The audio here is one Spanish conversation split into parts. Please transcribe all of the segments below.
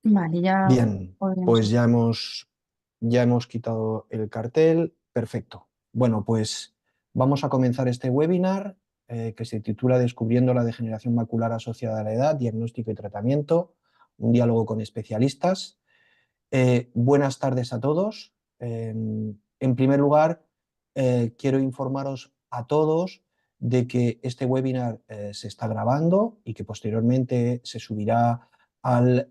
Vale, ya Bien, podríamos pues empezar. ya hemos quitado el cartel. Perfecto. Bueno, pues vamos a comenzar este webinar que se titula Descubriendo la degeneración macular asociada a la edad, diagnóstico y tratamiento, un diálogo con especialistas. Buenas tardes a todos. En primer lugar, quiero informaros a todos de que este webinar se está grabando y que posteriormente se subirá al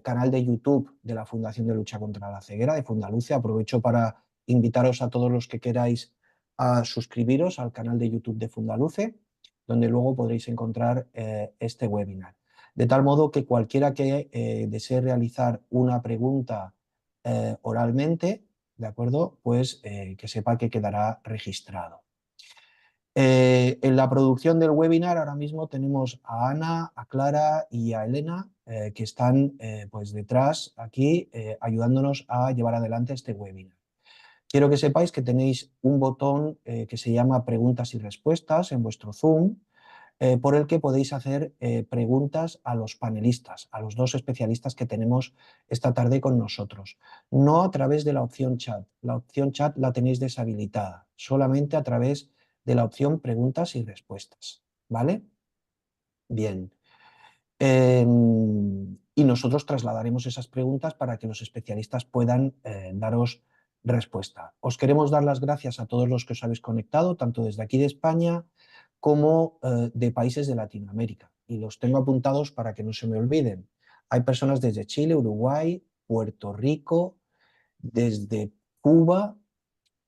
canal de YouTube de la Fundación de Lucha contra la Ceguera, de Fundaluce. Aprovecho para invitaros a todos los que queráis a suscribiros al canal de YouTube de Fundaluce, donde luego podréis encontrar este webinar. De tal modo que cualquiera que desee realizar una pregunta oralmente, ¿de acuerdo? Pues que sepa que quedará registrado. En la producción del webinar ahora mismo tenemos a Ana, a Clara y a Elena que están pues detrás aquí ayudándonos a llevar adelante este webinar. Quiero que sepáis que tenéis un botón que se llama preguntas y respuestas en vuestro Zoom por el que podéis hacer preguntas a los panelistas, a los dos especialistas que tenemos esta tarde con nosotros. No a través de la opción chat. La opción chat la tenéis deshabilitada, solamente a través de la opción preguntas y respuestas. ¿Vale? Bien. Y nosotros trasladaremos esas preguntas para que los especialistas puedan daros respuesta. Os queremos dar las gracias a todos los que os habéis conectado, tanto desde aquí de España como de países de Latinoamérica. Y los tengo apuntados para que no se me olviden. Hay personas desde Chile, Uruguay, Puerto Rico, desde Cuba,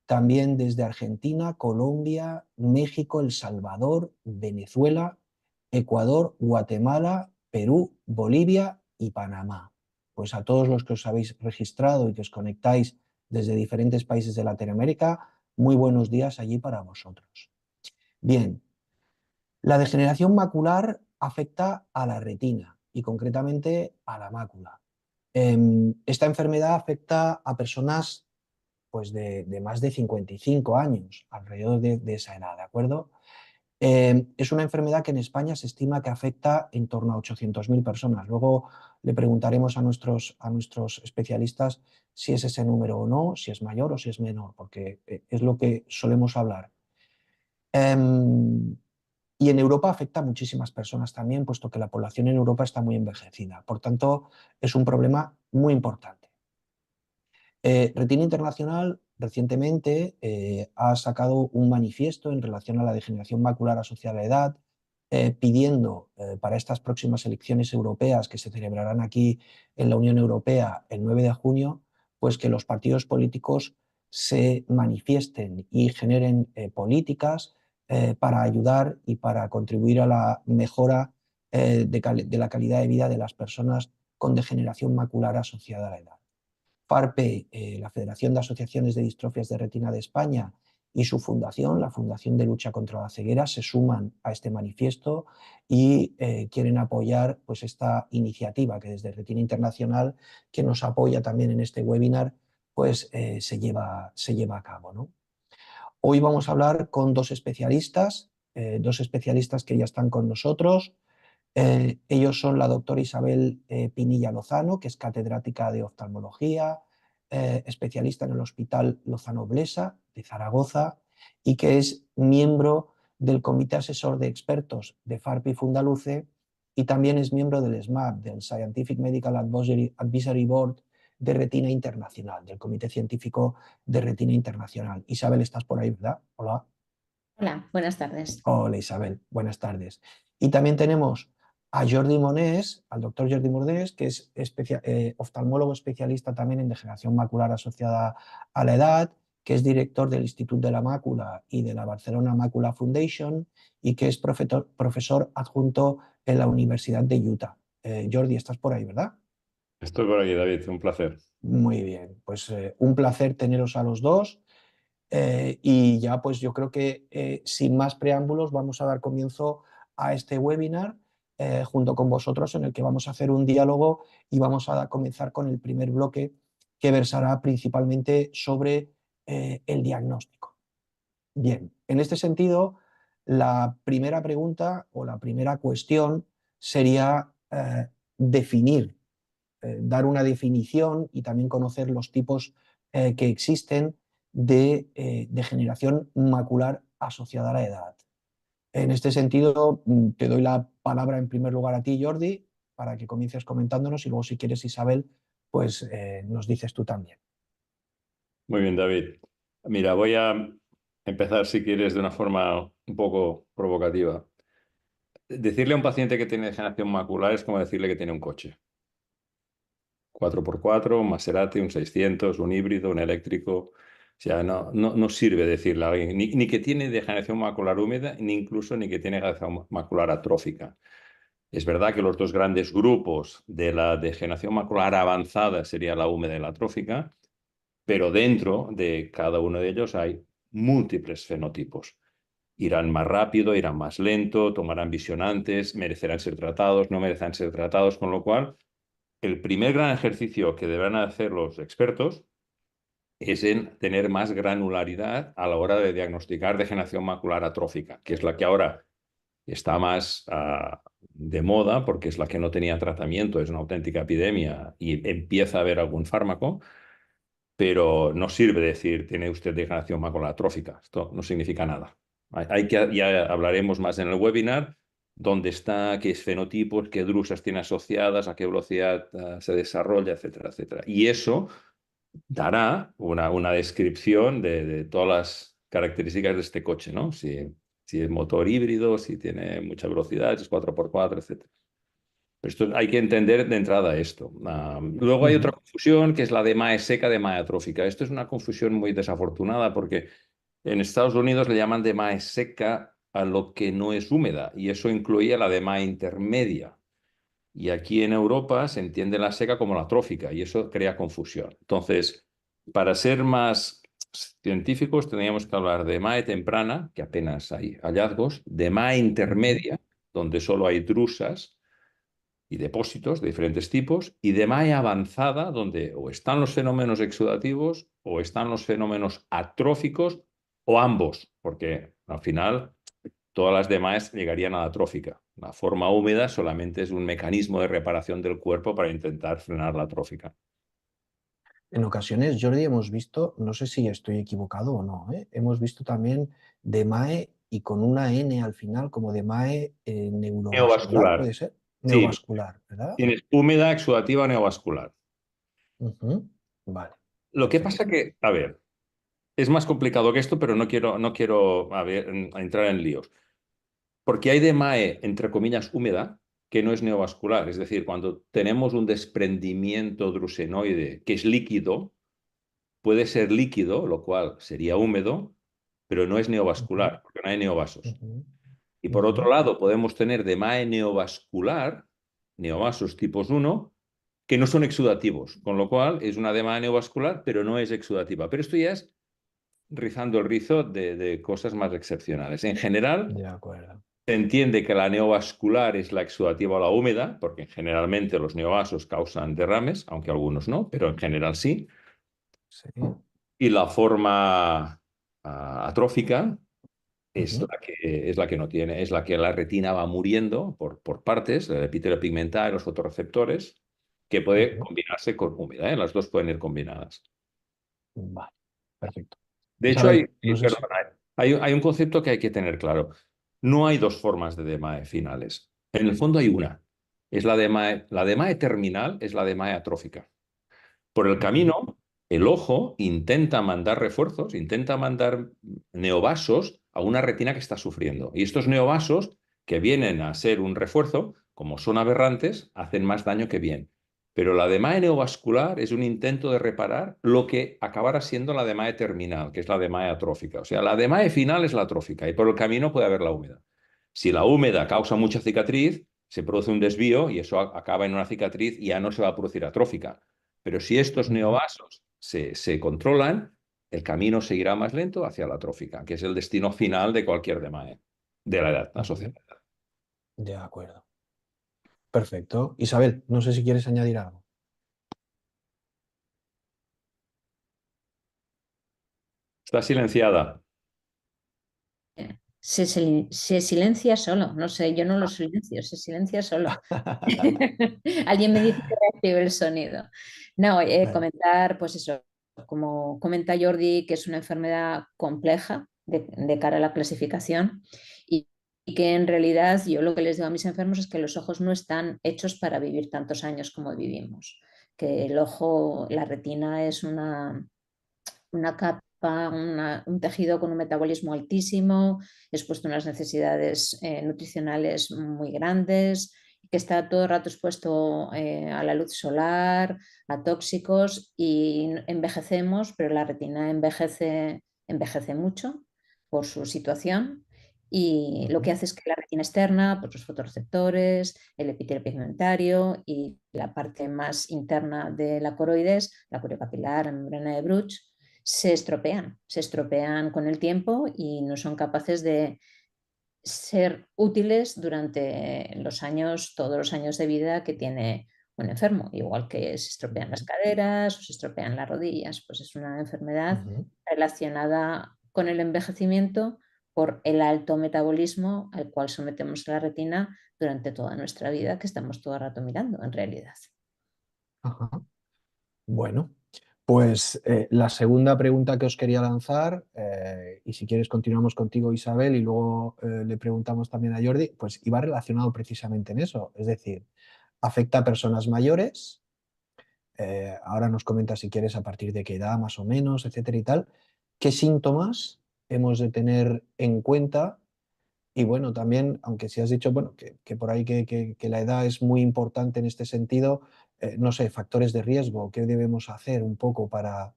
también desde Argentina, Colombia, México, El Salvador, Venezuela, Ecuador, Guatemala, Perú, Bolivia y Panamá. Pues a todos los que os habéis registrado y que os conectáis desde diferentes países de Latinoamérica, muy buenos días allí para vosotros. Bien, la degeneración macular afecta a la retina y concretamente a la mácula. Esta enfermedad afecta a personas pues de más de 55 años, alrededor de esa edad, ¿de acuerdo? Es una enfermedad que en España se estima que afecta en torno a 800.000 personas. Luego le preguntaremos a nuestros especialistas si es ese número o no, si es mayor o si es menor, porque es lo que solemos hablar. Em, y en Europa afecta a muchísimas personas también, puesto que la población en Europa está muy envejecida. Por tanto, es un problema muy importante. Retina Internacional recientemente ha sacado un manifiesto en relación a la degeneración macular asociada a la edad, pidiendo para estas próximas elecciones europeas que se celebrarán aquí en la Unión Europea el 9 de junio, pues que los partidos políticos se manifiesten y generen políticas para ayudar y para contribuir a la mejora de la calidad de vida de las personas con degeneración macular asociada a la edad. FARPE, la Federación de Asociaciones de Distrofias de Retina de España, y su fundación, la Fundación de Lucha contra la Ceguera, se suman a este manifiesto y quieren apoyar pues, esta iniciativa que desde Retina Internacional, que nos apoya también en este webinar, pues se lleva a cabo, ¿no? Hoy vamos a hablar con dos especialistas que ya están con nosotros. Ellos son la doctora Isabel Pinilla Lozano, que es catedrática de oftalmología, especialista en el Hospital Lozano Blesa de Zaragoza y que es miembro del Comité Asesor de Expertos de FARP y Fundaluce y también es miembro del SMAP, del Scientific Medical Advisory Board de Retina Internacional, del Comité Científico de Retina Internacional. Isabel, estás por ahí, ¿verdad? Hola. Hola, buenas tardes. Hola Isabel, buenas tardes. Y también tenemos a Jordi Monés, al doctor Jordi Monés, que es oftalmólogo especialista también en degeneración macular asociada a la edad, que es director del Instituto de la Mácula y de la Barcelona Macula Foundation y que es profesor adjunto en la Universidad de Utah. Jordi, estás por ahí, ¿verdad? Estoy por aquí, David, un placer. Muy bien, pues un placer teneros a los dos. Y ya pues yo creo que sin más preámbulos vamos a dar comienzo a este webinar junto con vosotros en el que vamos a hacer un diálogo y vamos a comenzar con el primer bloque que versará principalmente sobre el diagnóstico. Bien, en este sentido, la primera pregunta o la primera cuestión sería definir dar una definición y también conocer los tipos que existen de degeneración macular asociada a la edad. En este sentido, te doy la palabra en primer lugar a ti, Jordi, para que comiences comentándonos y luego, si quieres, Isabel, pues nos dices tú también. Muy bien, David. Mira, voy a empezar, si quieres, de una forma un poco provocativa. Decirle a un paciente que tiene degeneración macular es como decirle que tiene un coche. 4x4, un Maserati, un 600, un híbrido, un eléctrico. O sea, no sirve decirle a alguien ni que tiene degeneración macular húmeda, ni incluso ni que tiene degeneración macular atrófica. Es verdad que los dos grandes grupos de la degeneración macular avanzada sería la húmeda y la atrófica, pero dentro de cada uno de ellos hay múltiples fenotipos. Irán más rápido, irán más lento, tomarán visionantes, merecerán ser tratados, no merecerán ser tratados, con lo cual el primer gran ejercicio que deberán hacer los expertos es en tener más granularidad a la hora de diagnosticar degeneración macular atrófica, que es la que ahora está más de moda porque es la que no tenía tratamiento, es una auténtica epidemia y empieza a haber algún fármaco, pero no sirve decir tiene usted degeneración macular atrófica. Esto no significa nada. Ya hablaremos más en el webinar dónde está, qué fenotipos, qué drusas tiene asociadas, a qué velocidad se desarrolla, etcétera, etcétera. Y eso dará una descripción de todas las características de este coche, ¿no? Si es motor híbrido, si tiene mucha velocidad, si es 4x4, etcétera. Pero esto hay que entender de entrada esto. Luego hay otra confusión que es la de MAE seca, de MAE atrófica. Esto es una confusión muy desafortunada porque en Estados Unidos le llaman de MAE seca a lo que no es húmeda y eso incluía la de MAE intermedia. Y aquí en Europa se entiende la seca como la atrófica y eso crea confusión. Entonces, para ser más científicos, tendríamos que hablar de MAE temprana, que apenas hay hallazgos, de MAE intermedia, donde solo hay drusas y depósitos de diferentes tipos, y de MAE avanzada, donde o están los fenómenos exudativos o están los fenómenos atróficos o ambos, porque al final todas las demás llegarían a la atrófica. La forma húmeda solamente es un mecanismo de reparación del cuerpo para intentar frenar la atrófica. En ocasiones, Jordi, hemos visto, no sé si estoy equivocado o no, hemos visto también DMAE y con una N al final, como DMAE neurovascular, Neovascular. ¿puede ser? Sí, Neovascular, ¿verdad? tienes húmeda, exudativa, neovascular. Ujú. Vale, Lo que pasa perfecto. que, a ver, es más complicado que esto, pero no quiero entrar en líos. Porque hay DMAE, entre comillas, húmeda, que no es neovascular. Es decir, cuando tenemos un desprendimiento drusenoide que es líquido, puede ser líquido, lo cual sería húmedo, pero no es Ujú, neovascular, porque no hay neovasos. ujú, Y por ujú, otro lado, podemos tener DMAE neovascular, neovasos tipos 1, que no son exudativos, con lo cual es una DMAE neovascular, pero no es exudativa. Pero esto ya es rizando el rizo de cosas más excepcionales. En general, de acuerdo. se entiende que la neovascular es la exudativa o la húmeda, porque generalmente los neovasos causan derrames, aunque algunos no, pero en general sí. Sí. Y la forma atrófica Ujú, es la que no tiene, es la que la retina va muriendo por partes, el epitelio pigmentar y los fotorreceptores, que puede ujú. combinarse con húmeda, ¿eh? Las dos pueden ir combinadas. Vale, perfecto. De hecho, Isabel, no sé si... perdona, hay un concepto que hay que tener claro. No hay dos formas de DMAE finales. En el fondo hay una. Es la DMAE terminal es la DMAE atrófica. Por el Ujú, camino, el ojo intenta mandar refuerzos, intenta mandar neovasos a una retina que está sufriendo. Y estos neovasos, que vienen a ser un refuerzo, como son aberrantes, hacen más daño que bien. Pero la DMAE neovascular es un intento de reparar lo que acabará siendo la DMAE terminal, que es la DMAE atrófica. O sea, la DMAE final es la atrófica y por el camino puede haber la húmeda. Si la húmeda causa mucha cicatriz, se produce un desvío y eso acaba en una cicatriz y ya no se va a producir atrófica. Pero si estos ujú, neovasos se controlan, el camino seguirá más lento hacia la atrófica, que es el destino final de cualquier DMAE, de la edad ujú. asociada. De acuerdo. Perfecto. Isabel, no sé si quieres añadir algo. Está silenciada. se silencia solo, no sé, yo no lo silencio, se silencia solo. Alguien me dice que reactive el sonido. No, Bueno, comentar, pues eso, como comenta Jordi, que es una enfermedad compleja de cara a la clasificación y que en realidad yo lo que les digo a mis enfermos es que los ojos no están hechos para vivir tantos años como vivimos, que el ojo, la retina es una capa, un tejido con un metabolismo altísimo, expuesto a unas necesidades nutricionales muy grandes, que está todo el rato expuesto a la luz solar, a tóxicos y envejecemos, pero la retina envejece mucho por su situación. Y lo que ujú, hace es que la retina externa, pues los fotorreceptores, el epitelio pigmentario y la parte más interna de la coroides, la coriocapilar, la membrana de Bruch, se estropean con el tiempo y no son capaces de ser útiles durante los años, todos los años de vida que tiene un enfermo, igual que se estropean las ujú, caderas o se estropean las rodillas, pues es una enfermedad ujú. relacionada con el envejecimiento por el alto metabolismo al cual sometemos a la retina durante toda nuestra vida, que estamos todo el rato mirando en realidad. Ajá. Bueno, pues la segunda pregunta que os quería lanzar, y si quieres continuamos contigo, Isabel, y luego le preguntamos también a Jordi, pues iba relacionado precisamente en eso, es decir, afecta a personas mayores, ahora nos comenta si quieres a partir de qué edad más o menos, etcétera y tal, qué síntomas hemos de tener en cuenta. Y bueno, también, aunque si has dicho, bueno, que por ahí que la edad es muy importante en este sentido, no sé, factores de riesgo, qué debemos hacer un poco para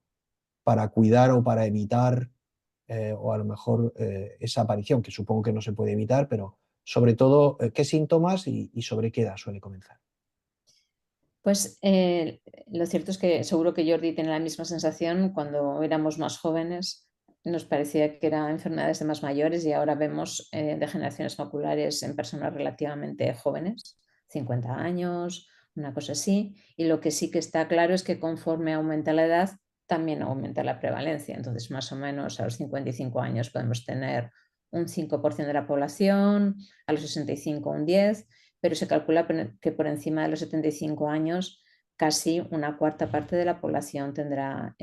cuidar o para evitar, o a lo mejor esa aparición, que supongo que no se puede evitar, pero sobre todo, qué síntomas y sobre qué edad suele comenzar. Pues lo cierto es que seguro que Jordi tiene la misma sensación. Cuando éramos más jóvenes nos parecía que eran enfermedades de más mayores y ahora vemos degeneraciones maculares en personas relativamente jóvenes, 50 años, una cosa así. Y lo que sí que está claro es que conforme aumenta la edad, también aumenta la prevalencia. Entonces, más o menos a los 55 años podemos tener un 5% de la población, a los 65 un 10%, pero se calcula que por encima de los 75 años casi una cuarta parte de la población tendrá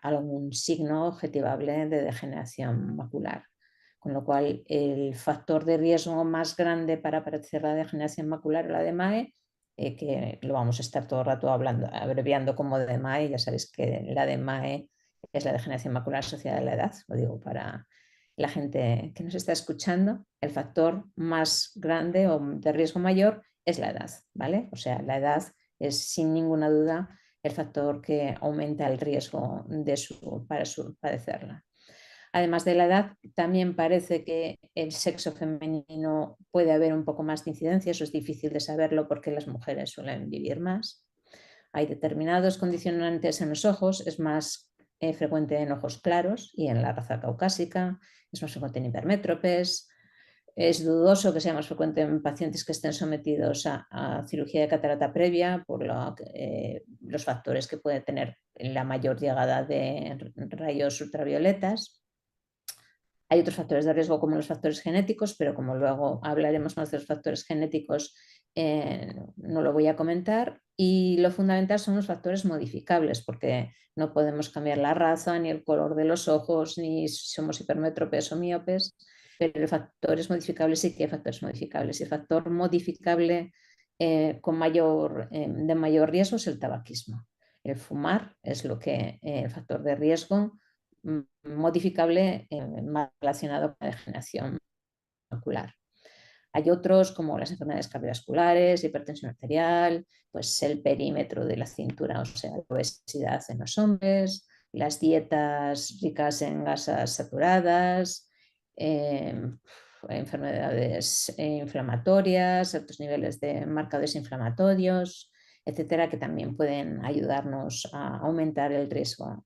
algún signo objetivable de degeneración macular. Con lo cual, el factor de riesgo más grande para aparecer la degeneración macular o la DMAE, que lo vamos a estar todo el rato hablando, abreviando como DMAE, ya sabéis que la DMAE es la degeneración macular asociada a la edad, lo digo para la gente que nos está escuchando, el factor más grande o de riesgo mayor es la edad, ¿vale? O sea, la edad es sin ninguna duda el factor que aumenta el riesgo para padecerla. Además de la edad, también parece que el sexo femenino puede haber un poco más de incidencia, eso es difícil de saberlo porque las mujeres suelen vivir más. Hay determinados condicionantes en los ojos, es más frecuente en ojos claros y en la raza caucásica, es más frecuente en hipermétropes, es dudoso que sea más frecuente en pacientes que estén sometidos a cirugía de catarata previa por los factores que puede tener la mayor llegada de rayos ultravioletas. Hay otros factores de riesgo como los factores genéticos, pero como luego hablaremos más de los factores genéticos, no lo voy a comentar. Y lo fundamental son los factores modificables, porque no podemos cambiar la raza, ni el color de los ojos, ni si somos hipermétropes o miopes, pero los factores modificables sí que hay factores modificables. Y el factor modificable de mayor riesgo es el tabaquismo. El fumar es el factor de riesgo modificable más relacionado con la degeneración macular. Hay otros como las enfermedades cardiovasculares, hipertensión arterial, pues el perímetro de la cintura, o sea, la obesidad en los hombres, las dietas ricas en grasas saturadas, enfermedades inflamatorias, altos niveles de marcadores inflamatorios, etcétera, que también pueden ayudarnos a aumentar el riesgo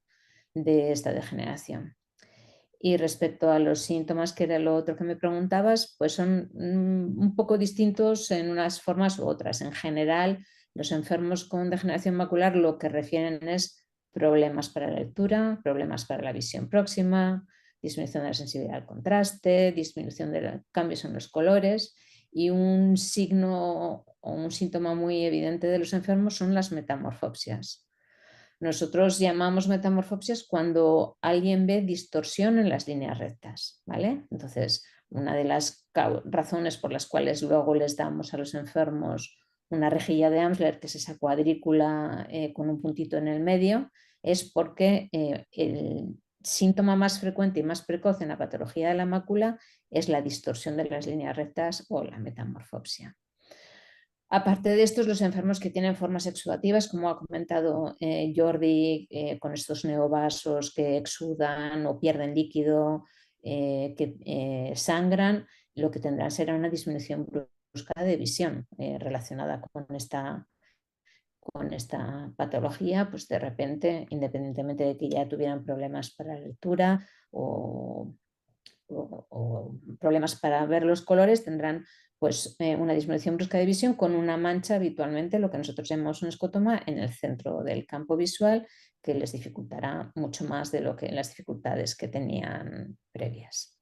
de esta degeneración. Y respecto a los síntomas, que era lo otro que me preguntabas, pues son un poco distintos en unas formas u otras. En general, los enfermos con degeneración macular lo que refieren es problemas para la lectura, problemas para la visión próxima, disminución de la sensibilidad al contraste, disminución de los cambios en los colores, y un signo o un síntoma muy evidente de los enfermos son las metamorfopsias. Nosotros llamamos metamorfopsias cuando alguien ve distorsión en las líneas rectas, ¿vale? Entonces, una de las razones por las cuales luego les damos a los enfermos una rejilla de Amsler, que es esa cuadrícula con un puntito en el medio, es porque el síntoma más frecuente y más precoz en la patología de la mácula es la distorsión de las líneas rectas o la metamorfopsia. Aparte de estos, los enfermos que tienen formas exudativas, como ha comentado Jordi, con estos neovasos que exudan o pierden líquido, que sangran, lo que tendrán será una disminución brusca de visión relacionada con esta patología. Pues de repente, independientemente de que ya tuvieran problemas para la lectura o problemas para ver los colores, tendrán pues una disminución brusca de visión con una mancha, habitualmente lo que nosotros llamamos un escotoma, en el centro del campo visual, que les dificultará mucho más de lo que las dificultades que tenían previas.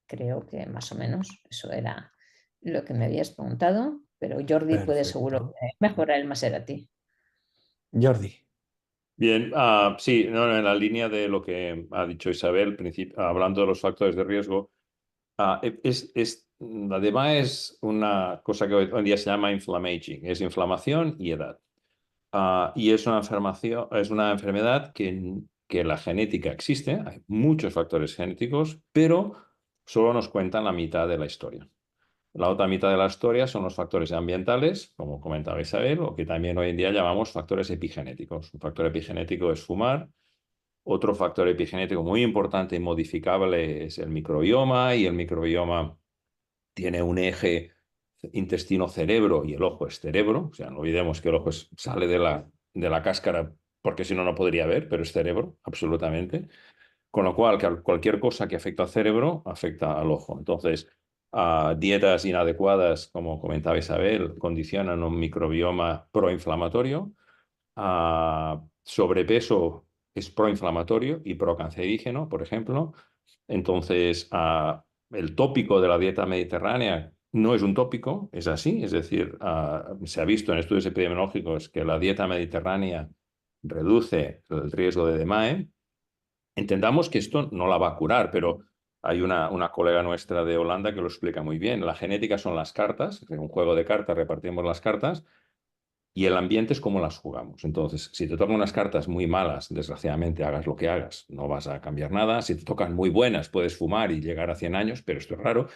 Creo que más o menos eso era lo que me habías preguntado, pero Jordi puede seguro mejorar el Maserati. Jordi. Bien, sí, no, en la línea de lo que ha dicho Isabel, hablando de los factores de riesgo, la DMA es una cosa que hoy en día se llama inflammaging, es inflamación y edad. Y es una enfermedad que la genética existe, hay muchos factores genéticos, pero solo nos cuentan la mitad de la historia. La otra mitad de la historia son los factores ambientales, como comentaba Isabel, o que también hoy en día llamamos factores epigenéticos. Un factor epigenético es fumar. Otro factor epigenético muy importante y modificable es el microbioma, y el microbioma tiene un eje intestino-cerebro y el ojo es cerebro. O sea, no olvidemos que el ojo sale de la cáscara porque si no, no podría ver, pero es cerebro, absolutamente. Con lo cual, cualquier cosa que afecta al cerebro afecta al ojo. Entonces, dietas inadecuadas, como comentaba Isabel, condicionan un microbioma proinflamatorio. Sobrepeso es proinflamatorio y procancerígeno, por ejemplo. Entonces, el tópico de la dieta mediterránea no es un tópico, es así. Es decir, se ha visto en estudios epidemiológicos que la dieta mediterránea reduce el riesgo de DMAE. Entendamos que esto no la va a curar, pero hay una colega nuestra de Holanda que lo explica muy bien. La genética son las cartas, en un juego de cartas repartimos las cartas, y el ambiente es como las jugamos. Entonces, si te tocan unas cartas muy malas, desgraciadamente, hagas lo que hagas, no vas a cambiar nada. Si te tocan muy buenas, puedes fumar y llegar a 100 años, pero esto es raro.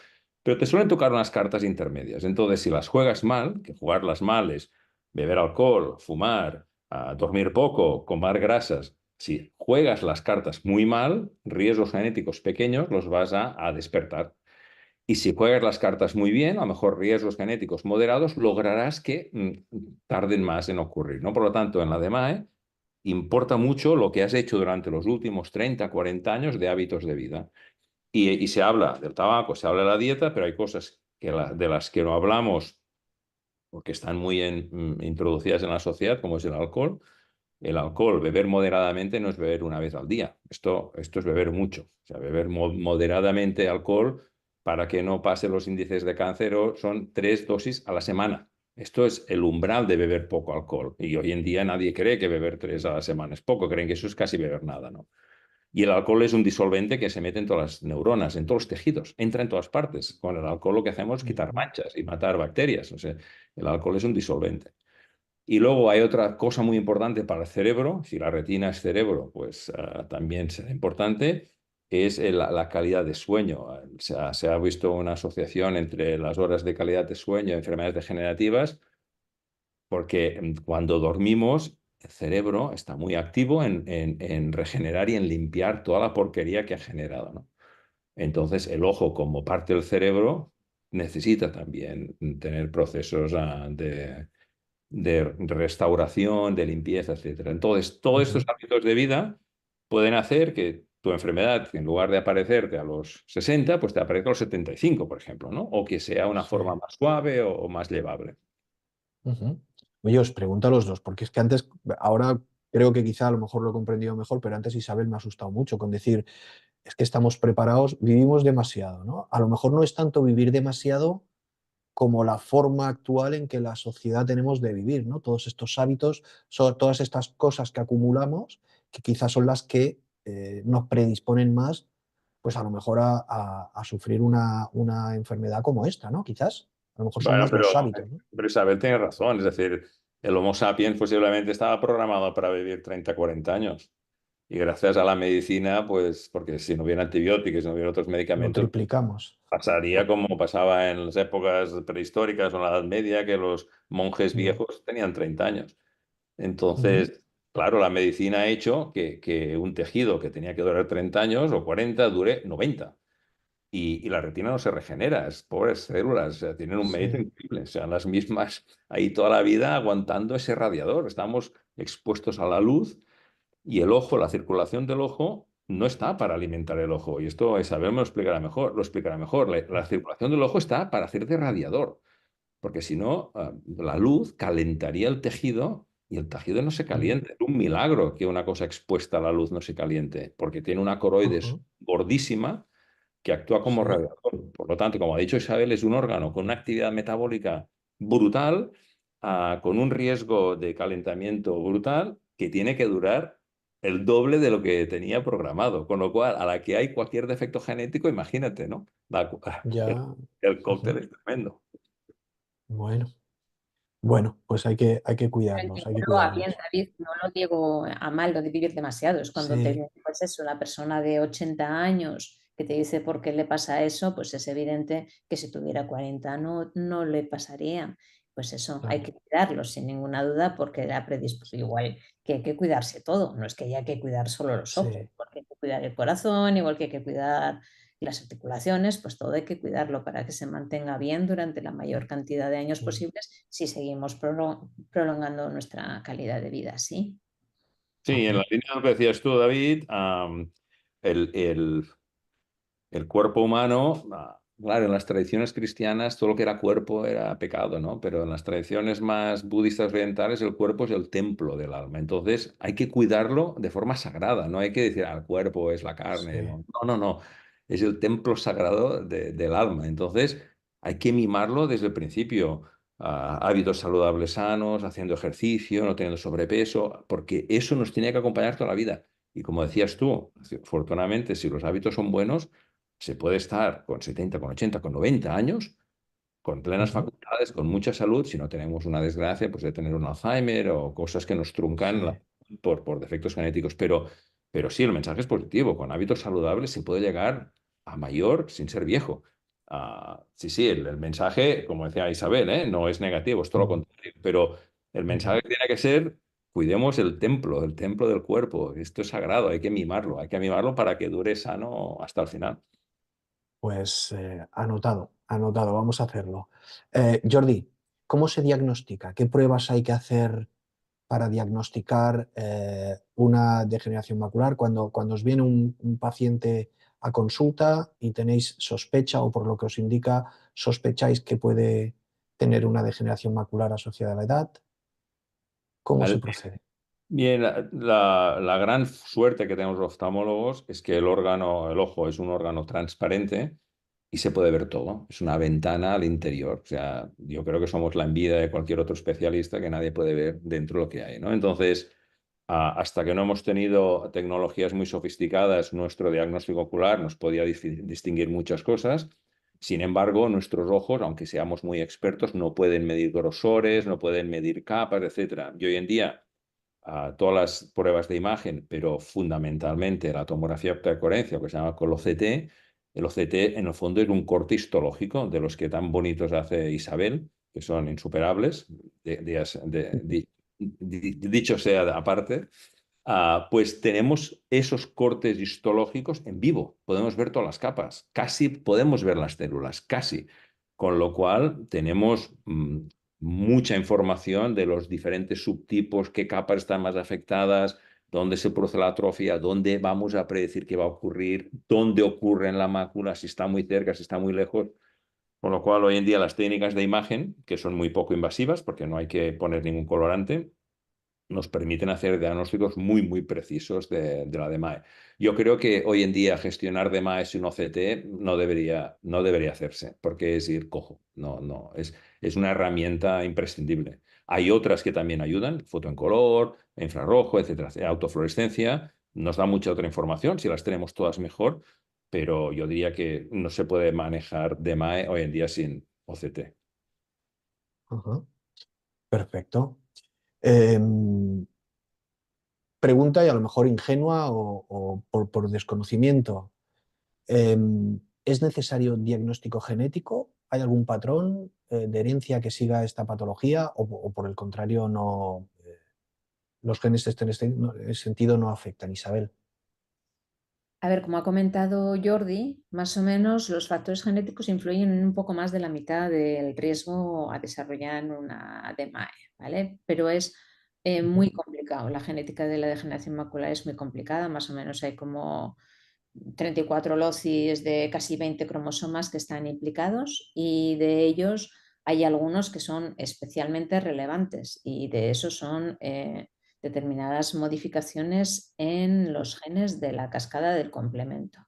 Pero te suelen tocar unas cartas intermedias. Entonces, si las juegas mal, que jugarlas mal es beber alcohol, fumar, dormir poco, comer grasas. Si juegas las cartas muy mal, riesgos genéticos pequeños los vas a despertar. Y si juegas las cartas muy bien, a lo mejor riesgos genéticos moderados, lograrás que tarden más en ocurrir, ¿no? Por lo tanto, en la DMAE importa mucho lo que has hecho durante los últimos 30, 40 años de hábitos de vida. Y se habla del tabaco, se habla de la dieta, pero hay cosas de las que no hablamos porque están muy introducidas en la sociedad, como es el alcohol. El alcohol, beber moderadamente no es beber una vez al día. Esto es beber mucho. O sea, beber moderadamente alcohol para que no pase los índices de cáncer son 3 dosis a la semana. Esto es el umbral de beber poco alcohol. Y hoy en día nadie cree que beber 3 a la semana es poco. Creen que eso es casi beber nada, ¿no? Y el alcohol es un disolvente que se mete en todas las neuronas, en todos los tejidos, entra en todas partes. Con el alcohol lo que hacemos es quitar manchas y matar bacterias. O sea, el alcohol es un disolvente. Y luego hay otra cosa muy importante para el cerebro. Si la retina es cerebro, pues también será importante, es la calidad de sueño. Se ha visto una asociación entre las horas de calidad de sueño y enfermedades degenerativas, porque cuando dormimos, el cerebro está muy activo en regenerar y en limpiar toda la porquería que ha generado, ¿no? Entonces, el ojo, como parte del cerebro, necesita también tener procesos de restauración, de limpieza, etcétera. Entonces, todos estos hábitos de vida pueden hacer que tu enfermedad, en lugar de aparecerte a los 60, pues te aparezca a los 75, por ejemplo, ¿no? O que sea una forma más suave o más llevable. Oye, os pregunto a los dos, porque es que antes, ahora creo que quizá a lo mejor lo he comprendido mejor, pero antes Isabel me ha asustado mucho con decir es que estamos preparados, vivimos demasiado, ¿no? A lo mejor no es tanto vivir demasiado como la forma actual en que la sociedad tenemos de vivir, ¿no? Todos estos hábitos, todas estas cosas que acumulamos, que quizás son las que nos predisponen más, pues a lo mejor a sufrir una enfermedad como esta, ¿no? Quizás, a lo mejor son Bueno, más los hábitos, ¿no? pero Isabel tiene razón. Es decir, el Homo sapiens posiblemente estaba programado para vivir 30, 40 años. Y gracias a la medicina, pues, porque si no hubiera antibióticos, si no hubiera otros Lo medicamentos, triplicamos. pasaría como pasaba en las épocas prehistóricas o en la Edad Media, que los monjes Mm. viejos tenían 30 años. Ujú. Entonces, claro, la medicina ha hecho que un tejido que tenía que durar 30 años o 40 dure 90. Y la retina no se regenera, es pobres células, o sea, tienen un mérito Sí. increíble, o sea, las mismas ahí toda la vida aguantando ese radiador. Estamos expuestos a la luz y el ojo, la circulación del ojo, no está para alimentar el ojo. Y esto Isabel me lo explicará mejor, lo explicará mejor. La circulación del ojo está para hacer de radiador, porque si no, la luz calentaría el tejido y el tejido no se Mm. calienta. Es un milagro que una cosa expuesta a la luz no se caliente, porque tiene una coroides Ujú. gordísima que actúa como Sí. radiador. Por lo tanto, como ha dicho Isabel, es un órgano con una actividad metabólica brutal, con un riesgo de calentamiento brutal, que tiene que durar el doble de lo que tenía programado. Con lo cual, a la que hay cualquier defecto genético, imagínate, ¿no? El, Ya. el cóctel Ujú. es tremendo. Bueno, bueno, pues hay que Pero cuidarnos, hay que entiéndelo a bien, cuidarnos. David, no lo digo a mal, lo de vivir demasiado. Es cuando te Sí, viene, pues eso, una persona de 80 años que te dice por qué le pasa eso, pues es evidente que si tuviera 40 no le pasaría. Pues eso, hay claro. que cuidarlo sin ninguna duda porque la predisposición, igual que hay que cuidarse todo, no es que haya que cuidar solo los ojos, Sí. porque hay que cuidar el corazón, igual que hay que cuidar las articulaciones, pues todo hay que cuidarlo para que se mantenga bien durante la mayor cantidad de años Mm. posibles si seguimos prolongando nuestra calidad de vida, ¿sí? Sí, en la Ujú. línea de lo que decías tú, David, el, el- el cuerpo humano, claro, en las tradiciones cristianas todo lo que era cuerpo era pecado, ¿no? Pero en las tradiciones más budistas orientales el cuerpo es el templo del alma. Entonces hay que cuidarlo de forma sagrada, no hay que decir al cuerpo es la carne, Sí. no, no, no, no. Es el templo sagrado del alma. Entonces hay que mimarlo desde el principio. Hábitos saludables sanos, haciendo ejercicio, no teniendo sobrepeso, porque eso nos tiene que acompañar toda la vida. Y como decías tú, afortunadamente, si los hábitos son buenos, se puede estar con 70, con 80, con 90 años, con plenas Ujú. facultades, con mucha salud, si no tenemos una desgracia, pues de tener un Alzheimer o cosas que nos truncan Sí. por defectos genéticos. Pero sí, el mensaje es positivo. Con hábitos saludables se puede llegar a mayor sin ser viejo. Sí, sí, el mensaje, como decía Isabel, no es negativo, es todo lo Mm. contrario. Pero el Ujú. mensaje tiene que ser: cuidemos el templo del cuerpo. Esto es sagrado, hay que mimarlo para que dure sano hasta el final. Pues anotado, anotado, vamos a hacerlo. Jordi, ¿cómo se diagnostica? ¿Qué pruebas hay que hacer para diagnosticar una degeneración macular cuando os viene un paciente a consulta y tenéis sospecha o por lo que os indica sospecháis que puede tener una degeneración macular asociada a la edad? ¿Cómo se procede? Bien, la gran suerte que tenemos los oftalmólogos es que el ojo, es un órgano transparente y se puede ver todo. Es una ventana al interior. O sea, yo creo que somos la envidia de cualquier otro especialista, que nadie puede ver dentro lo que hay, ¿no? Entonces, hasta que no hemos tenido tecnologías muy sofisticadas, nuestro diagnóstico ocular nos podía distinguir muchas cosas. Sin embargo, nuestros ojos, aunque seamos muy expertos, no pueden medir grosores, no pueden medir capas, etcétera. Y hoy en día todas las pruebas de imagen, pero fundamentalmente la tomografía de coherencia, que se llama con el OCT. El OCT, en el fondo, es un corte histológico de los que tan bonitos hace Isabel, que son insuperables, dicho sea aparte. Pues tenemos esos cortes histológicos en vivo, podemos ver todas las capas, casi podemos ver las células, casi. Con lo cual tenemos mucha información de los diferentes subtipos, qué capas están más afectadas, dónde se produce la atrofia, dónde vamos a predecir qué va a ocurrir, dónde ocurre en la mácula, si está muy cerca, si está muy lejos. Con lo cual, hoy en día las técnicas de imagen, que son muy poco invasivas, porque no hay que poner ningún colorante, nos permiten hacer diagnósticos muy, muy precisos de la DMAE. Yo creo que hoy en día gestionar DMAE sin OCT no debería hacerse, porque es ir cojo. No, es una herramienta imprescindible. Hay otras que también ayudan, foto en color, infrarrojo, etcétera, autofluorescencia. Nos da mucha otra información, si las tenemos todas mejor, pero yo diría que no se puede manejar DMAE hoy en día sin OCT. Ajá. Perfecto. Em, Pregunta y a lo mejor ingenua o por desconocimiento. ¿Es necesario diagnóstico genético? ¿Hay algún patrón de herencia que siga esta patología o por el contrario no, los genes en este sentido no afectan, Isabel? A ver, como ha comentado Jordi, más o menos los factores genéticos influyen en un poco más de la mitad del riesgo a desarrollar una DMAE, ¿vale? Pero es muy complicado. La genética de la degeneración macular es muy complicada. Más o menos hay como 34 locis de casi 20 cromosomas que están implicados y de ellos hay algunos que son especialmente relevantes y de esos son determinadas modificaciones en los genes de la cascada del complemento.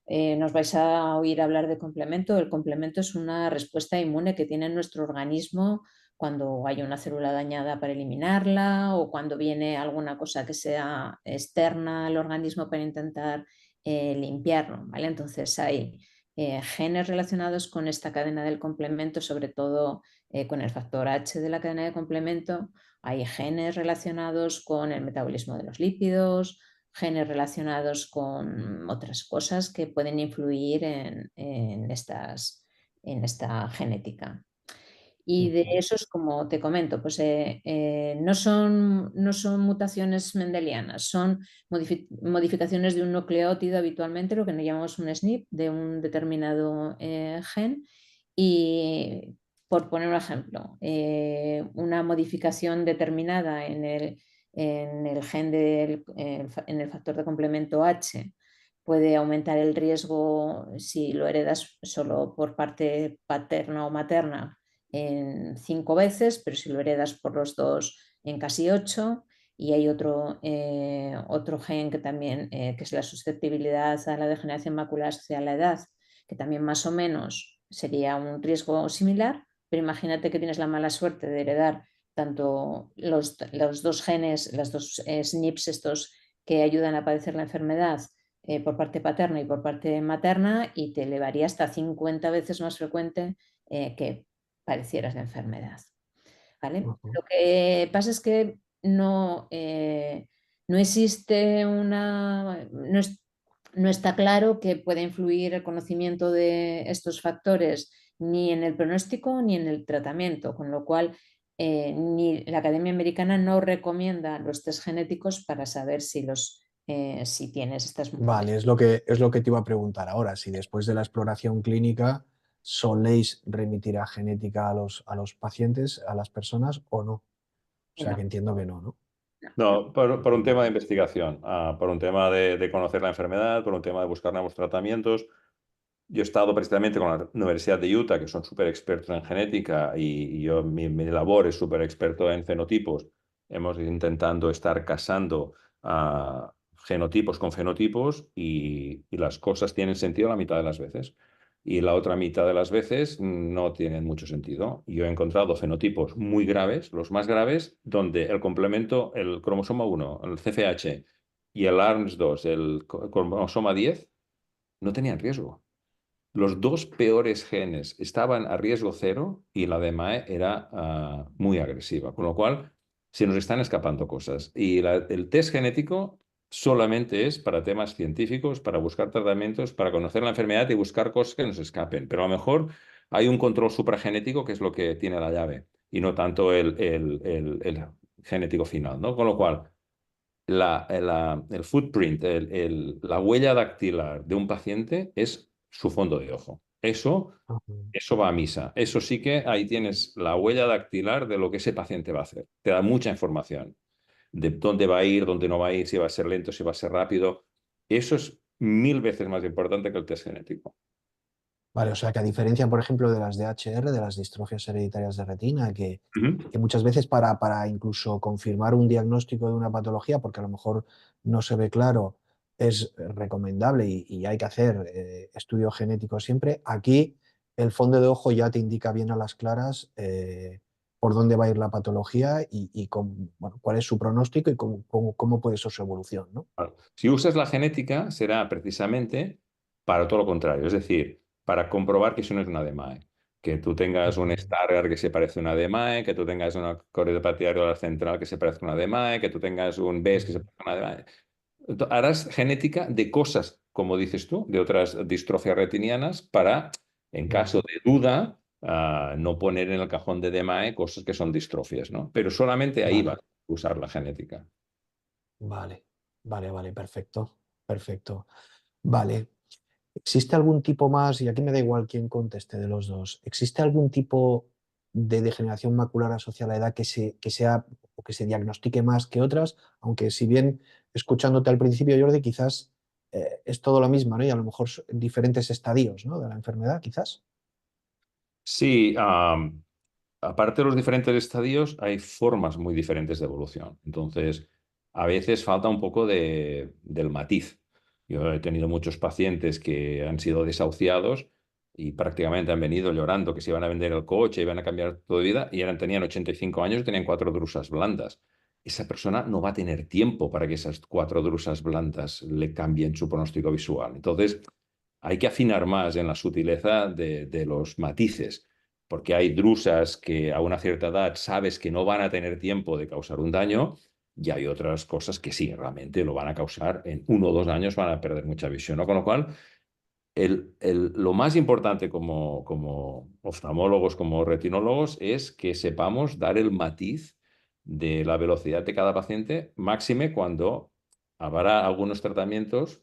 Nos vais a oír hablar de complemento. El complemento es una respuesta inmune que tiene nuestro organismo cuando hay una célula dañada para eliminarla o cuando viene alguna cosa que sea externa al organismo para intentar limpiarlo, ¿vale? Entonces hay genes relacionados con esta cadena del complemento, sobre todo con el factor H de la cadena de complemento. Hay genes relacionados con el metabolismo de los lípidos, genes relacionados con otras cosas que pueden influir en esta genética. Y de esos, como te comento, pues no son mutaciones mendelianas, son modificaciones de un nucleótido habitualmente, lo que llamamos un SNP de un determinado gen. Y por poner un ejemplo, una modificación determinada en el gen en el factor de complemento H puede aumentar el riesgo si lo heredas solo por parte paterna o materna en 5 veces, pero si lo heredas por los dos en casi 8. Y hay otro gen que también, que es la susceptibilidad a la degeneración macular asociada a la edad, que también más o menos sería un riesgo similar, pero imagínate que tienes la mala suerte de heredar tanto los dos genes, los dos SNPs estos que ayudan a padecer la enfermedad por parte paterna y por parte materna, y te elevaría hasta 50 veces más frecuente que padecieras la enfermedad. ¿Vale? Ujú. Lo que pasa es que no existe no está claro que pueda influir el conocimiento de estos factores ni en el pronóstico ni en el tratamiento, con lo cual ni la Academia Americana no recomienda los test genéticos para saber si tienes estas Vale, es lo que te iba a preguntar ahora, si después de la exploración clínica soléis remitir a genética a los pacientes, a las personas o no. O sea que no, entiendo que no, ¿no? no. No, por un tema de investigación, por un tema de conocer la enfermedad, por un tema de buscar nuevos tratamientos. Yo he estado precisamente con la Universidad de Utah, que son súper expertos en genética, y mi labor es súper experto en fenotipos. Hemos ido intentando estar casando genotipos con fenotipos y las cosas tienen sentido la mitad de las veces. Y la otra mitad de las veces no tienen mucho sentido. Yo he encontrado fenotipos muy graves, los más graves, donde el complemento, el cromosoma 1, el CFH, y el ARMS2, el cromosoma 10, no tenían riesgo. Los dos peores genes estaban a riesgo cero y la DMAE era muy agresiva, con lo cual se nos están escapando cosas. Y el test genético solamente es para temas científicos, para buscar tratamientos, para conocer la enfermedad y buscar cosas que nos escapen. Pero a lo mejor hay un control supragenético que es lo que tiene la llave y no tanto el genético final, ¿no? Con lo cual el footprint, la huella dactilar de un paciente es su fondo de ojo. Ujú. Eso va a misa. Eso sí que ahí tienes la huella dactilar de lo que ese paciente va a hacer. Te da mucha información de dónde va a ir, dónde no va a ir, si va a ser lento, si va a ser rápido. Eso es 1000 veces más importante que el test genético. Vale, o sea que a diferencia, por ejemplo, de las DHR, de las distrofias hereditarias de retina, que muchas veces para incluso confirmar un diagnóstico de una patología, porque a lo mejor no se ve claro, es recomendable y hay que hacer estudio genético siempre, aquí el fondo de ojo ya te indica bien a las claras por dónde va a ir la patología bueno, cuál es su pronóstico y cómo puede ser su evolución, ¿no? Claro. Si usas la genética, será precisamente para todo lo contrario, es decir, para comprobar que eso no es una DMAE. Que tú tengas un Stargardt que se parece a una DMAE, que tú tengas una coriopatía areolar central que se parezca a una DMAE, que tú tengas un BES que se parezca a una DMAE. Harás genética de cosas, como dices tú, de otras distrofias retinianas, para, en caso de duda, no poner en el cajón de DMAE cosas que son distrofias, ¿no? Pero solamente ahí Vale. vas a usar la genética. Vale, vale, perfecto, perfecto. Vale, ¿existe algún tipo más, y aquí me da igual quién conteste de los dos, ¿existe algún tipo de degeneración macular asociada a la edad que sea o que se diagnostique más que otras? Aunque si bien escuchándote al principio, Jordi, quizás es todo lo mismo, ¿no? Y a lo mejor diferentes estadios, ¿no? De la enfermedad, quizás. Sí, aparte de los diferentes estadios, hay formas muy diferentes de evolución. Entonces, a veces falta un poco del matiz. Yo he tenido muchos pacientes que han sido desahuciados y prácticamente han venido llorando que se iban a vender el coche, iban a cambiar todo de vida y tenían 85 años y tenían 4 drusas blandas. Esa persona no va a tener tiempo para que esas 4 drusas blandas le cambien su pronóstico visual. Entonces, hay que afinar más en la sutileza de los matices, porque hay drusas que a una cierta edad sabes que no van a tener tiempo de causar un daño y hay otras cosas que sí, realmente lo van a causar en 1 o 2 años, van a perder mucha visión, ¿no? Con lo cual, lo más importante como oftalmólogos, como retinólogos, es que sepamos dar el matiz de la velocidad de cada paciente, máxime cuando habrá algunos tratamientos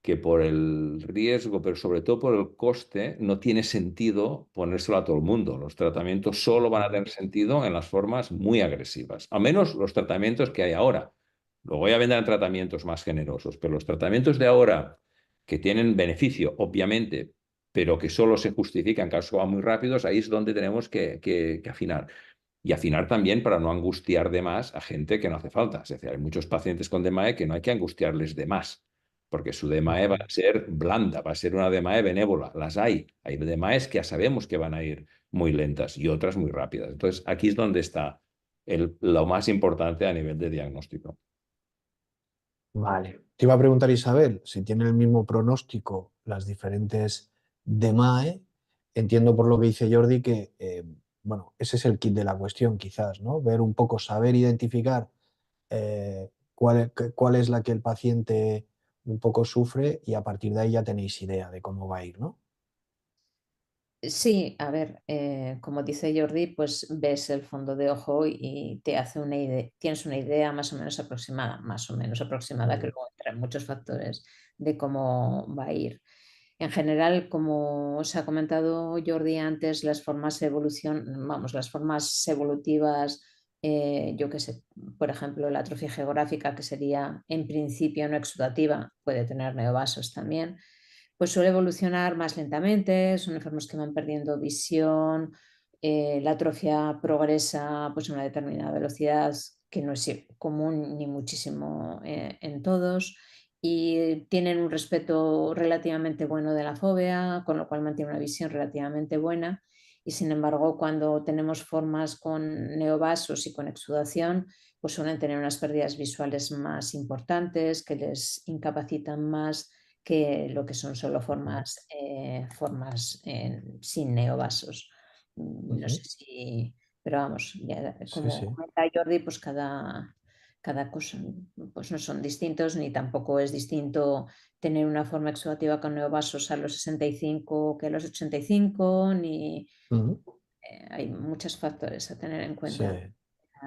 que por el riesgo, pero sobre todo por el coste, no tiene sentido ponérselo a todo el mundo. Los tratamientos solo van a tener sentido en las formas muy agresivas, al menos los tratamientos que hay ahora. Luego ya vendrán tratamientos más generosos, pero los tratamientos de ahora que tienen beneficio, obviamente, pero que solo se justifican en casos que van muy rápidos, ahí es donde tenemos que afinar. Y afinar también para no angustiar de más a gente que no hace falta. Es decir, hay muchos pacientes con DMAE que no hay que angustiarles de más porque su DMAE va a ser blanda, va a ser una DMAE benévola. Las hay. Hay DMAEs que ya sabemos que van a ir muy lentas y otras muy rápidas. Entonces, aquí es donde está lo más importante a nivel de diagnóstico. Vale. Te iba a preguntar, Isabel, si tienen el mismo pronóstico las diferentes DMAE. Entiendo por lo que dice Jordi que, bueno, ese es el kit de la cuestión, quizás, ¿no? Ver un poco, saber identificar cuál es la que el paciente un poco sufre y a partir de ahí ya tenéis idea de cómo va a ir, ¿no? Sí, a ver, como dice Jordi, pues ves el fondo de ojo y te hace una idea, tienes una idea más o menos aproximada, que luego entran muchos factores de cómo va a ir. En general, como os ha comentado Jordi antes, las formas de evolución, vamos, las formas evolutivas, yo qué sé, por ejemplo, la atrofia geográfica, que sería en principio no exudativa, puede tener neovasos también, pues suele evolucionar más lentamente, son enfermos que van perdiendo visión, la atrofia progresa pues, a una determinada velocidad que no es común ni muchísimo en todos y tienen un respeto relativamente bueno de la fobia, con lo cual mantienen una visión relativamente buena. Y sin embargo, cuando tenemos formas con neovasos y con exudación, pues suelen tener unas pérdidas visuales más importantes que les incapacitan más que lo que son solo formas, sin neovasos. No sé si, pero vamos, Sí, como sí. comenta Jordi, pues cada cosa pues no son distintos, ni tampoco es distinto tener una forma exudativa con neovasos a los 65 que a los 85, ni Ujú. hay muchos factores a tener en Sí. cuenta en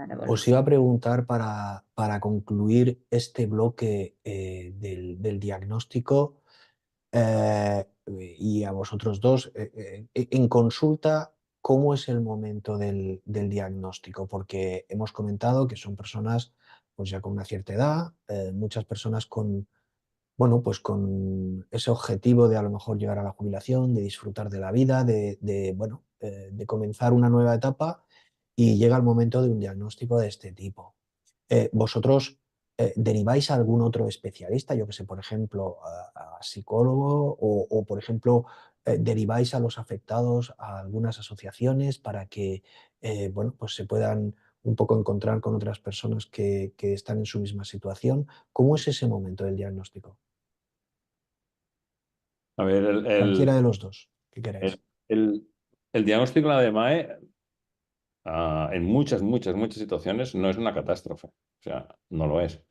la Os iba a evolución. preguntar para concluir este bloque del diagnóstico y a vosotros dos, en consulta, ¿cómo es el momento del diagnóstico? Porque hemos comentado que son personas pues ya con una cierta edad, muchas personas con bueno, pues con ese objetivo de a lo mejor llegar a la jubilación, de disfrutar de la vida, bueno, de comenzar una nueva etapa y llega el momento de un diagnóstico de este tipo. ¿Vosotros deriváis a algún otro especialista? Yo que sé, por ejemplo, a psicólogo o, por ejemplo, deriváis a los afectados a algunas asociaciones para que, bueno, pues se puedan un poco encontrar con otras personas que están en su misma situación. ¿Cómo es ese momento del diagnóstico? A ver, Cualquiera de los dos que el, queráis. el- el diagnóstico de la DMAE en muchas situaciones no es una catástrofe. O sea, no lo es.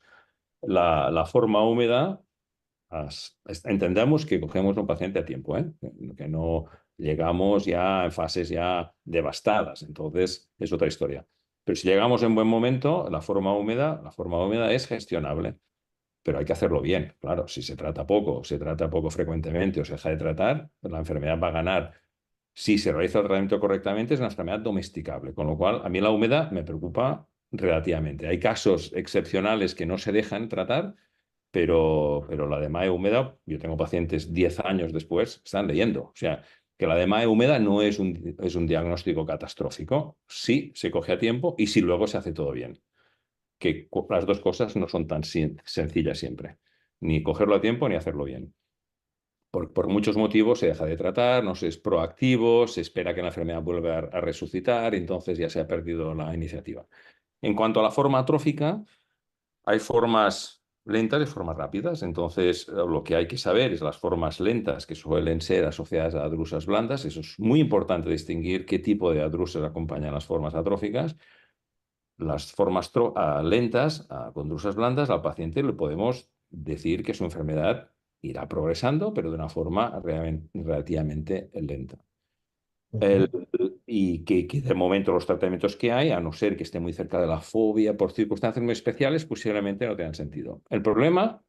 La forma húmeda, entendamos que cogemos a un paciente a tiempo, ¿eh? Que no llegamos ya en fases ya devastadas. Entonces, es otra historia. Pero si llegamos en buen momento, la forma húmeda es gestionable. Pero hay que hacerlo bien, claro. Si se trata poco frecuentemente o se deja de tratar, la enfermedad va a ganar. Si se realiza el tratamiento correctamente, es una enfermedad domesticable, con lo cual a mí la humedad me preocupa relativamente. Hay casos excepcionales que no se dejan tratar, pero la DMAE húmeda, yo tengo pacientes 10 años después, están leyendo. O sea, que la DMAE húmeda no es un diagnóstico catastrófico, sí se coge a tiempo y si luego se hace todo bien, que las dos cosas no son tan sencillas siempre, ni cogerlo a tiempo ni hacerlo bien. Por muchos motivos se deja de tratar, no se es proactivo, se espera que la enfermedad vuelva a resucitar y entonces ya se ha perdido la iniciativa. En cuanto a la forma atrófica, hay formas lentas y formas rápidas. Entonces, lo que hay que saber es las formas lentas, que suelen ser asociadas a drusas blandas. Eso es muy importante distinguir qué tipo de drusas acompañan las formas atróficas. Las formas lentas, con drusas blandas, al paciente le podemos decir que su enfermedad irá progresando, pero de una forma relativamente lenta. Ujú, El- y que de momento los tratamientos que hay, a no ser que esté muy cerca de la fobia por circunstancias muy especiales, posiblemente no tengan sentido. El problema,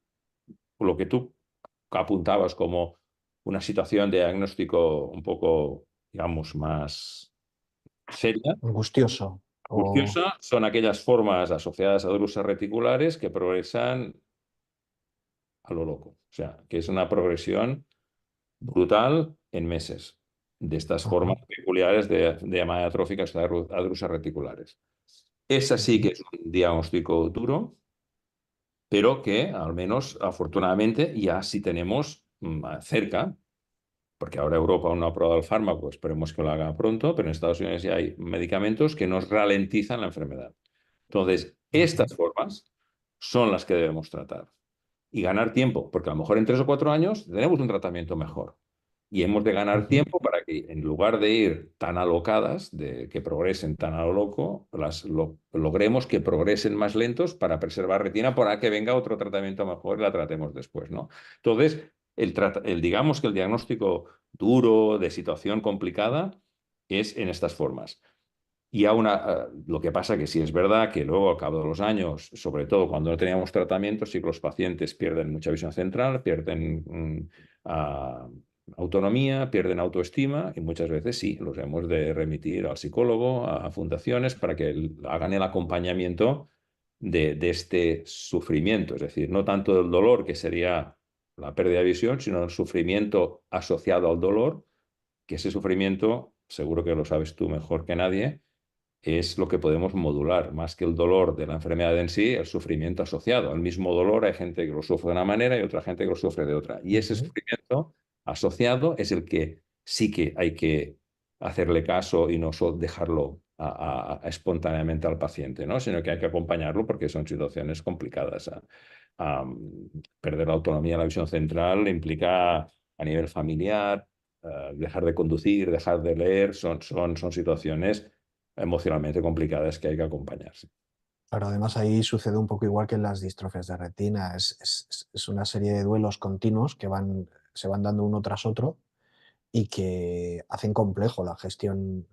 lo que tú apuntabas como una situación de diagnóstico un poco, digamos, más seria, angustioso. O, angustiosa, son aquellas formas asociadas a drusas reticulares que progresan a lo loco. O sea, que es una progresión brutal en meses de estas ajá, formas peculiares de amyotróficas a drusas reticulares. Esa sí ujú, que es un diagnóstico duro, pero que al menos afortunadamente ya sí tenemos cerca, porque ahora Europa aún no ha aprobado el fármaco, esperemos que lo haga pronto, pero en Estados Unidos ya hay medicamentos que nos ralentizan la enfermedad. Entonces, ajá, estas formas son las que debemos tratar y ganar tiempo, porque a lo mejor en 3 o 4 años tenemos un tratamiento mejor. Y hemos de ganar ujú, tiempo para que en lugar de ir tan alocadas, de que progresen tan a lo loco, logremos que progresen más lentos para preservar retina para que venga otro tratamiento mejor y la tratemos después, ¿no? Entonces, digamos que el diagnóstico duro de situación complicada es en estas formas. Y lo que pasa que sí es verdad que luego, al cabo de los años, sobre todo cuando no teníamos tratamiento, sí que los pacientes pierden mucha visión central, pierden ah, autonomía, pierden autoestima y muchas veces sí, los hemos de remitir al psicólogo, a fundaciones, para que hagan el acompañamiento de este sufrimiento. Es decir, no tanto del dolor, que sería la pérdida de visión, sino el sufrimiento asociado al dolor, que ese sufrimiento, seguro que lo sabes tú mejor que nadie, es lo que podemos modular, más que el dolor de la enfermedad en sí, el sufrimiento asociado. Al mismo dolor hay gente que lo sufre de una manera y otra gente que lo sufre de otra. Y ese ujú. sufrimiento asociado es el que sí que hay que hacerle caso y no solo dejarlo espontáneamente al paciente, ¿no? Sino que hay que acompañarlo porque son situaciones complicadas. Perder la autonomía, la visión central implica a nivel familiar, dejar de conducir, dejar de leer, son situaciones emocionalmente complicadas que hay que acompañarse. Claro, además ahí sucede un poco igual que en las distrofias de retina. Es una serie de duelos continuos que se van dando uno tras otro y que hacen complejo la gestión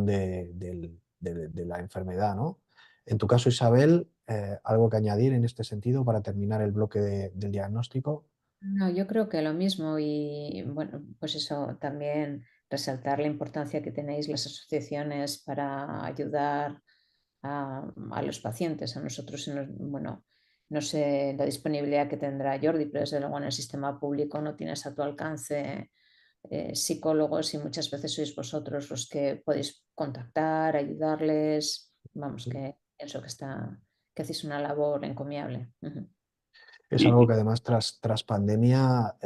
de la enfermedad, ¿no? En tu caso, Isabel, ¿algo que añadir en este sentido para terminar el bloque del diagnóstico? No, yo creo que lo mismo y bueno, pues eso también resaltar la importancia que tenéis las asociaciones para ayudar a los pacientes, a nosotros, bueno, No sé la disponibilidad que tendrá Jordi, pero desde luego en el sistema público no tienes a tu alcance psicólogos y muchas veces sois vosotros los que podéis contactar, ayudarles. Vamos, que pienso que hacéis una labor encomiable. Ujú. Es algo Y, que además tras pandemia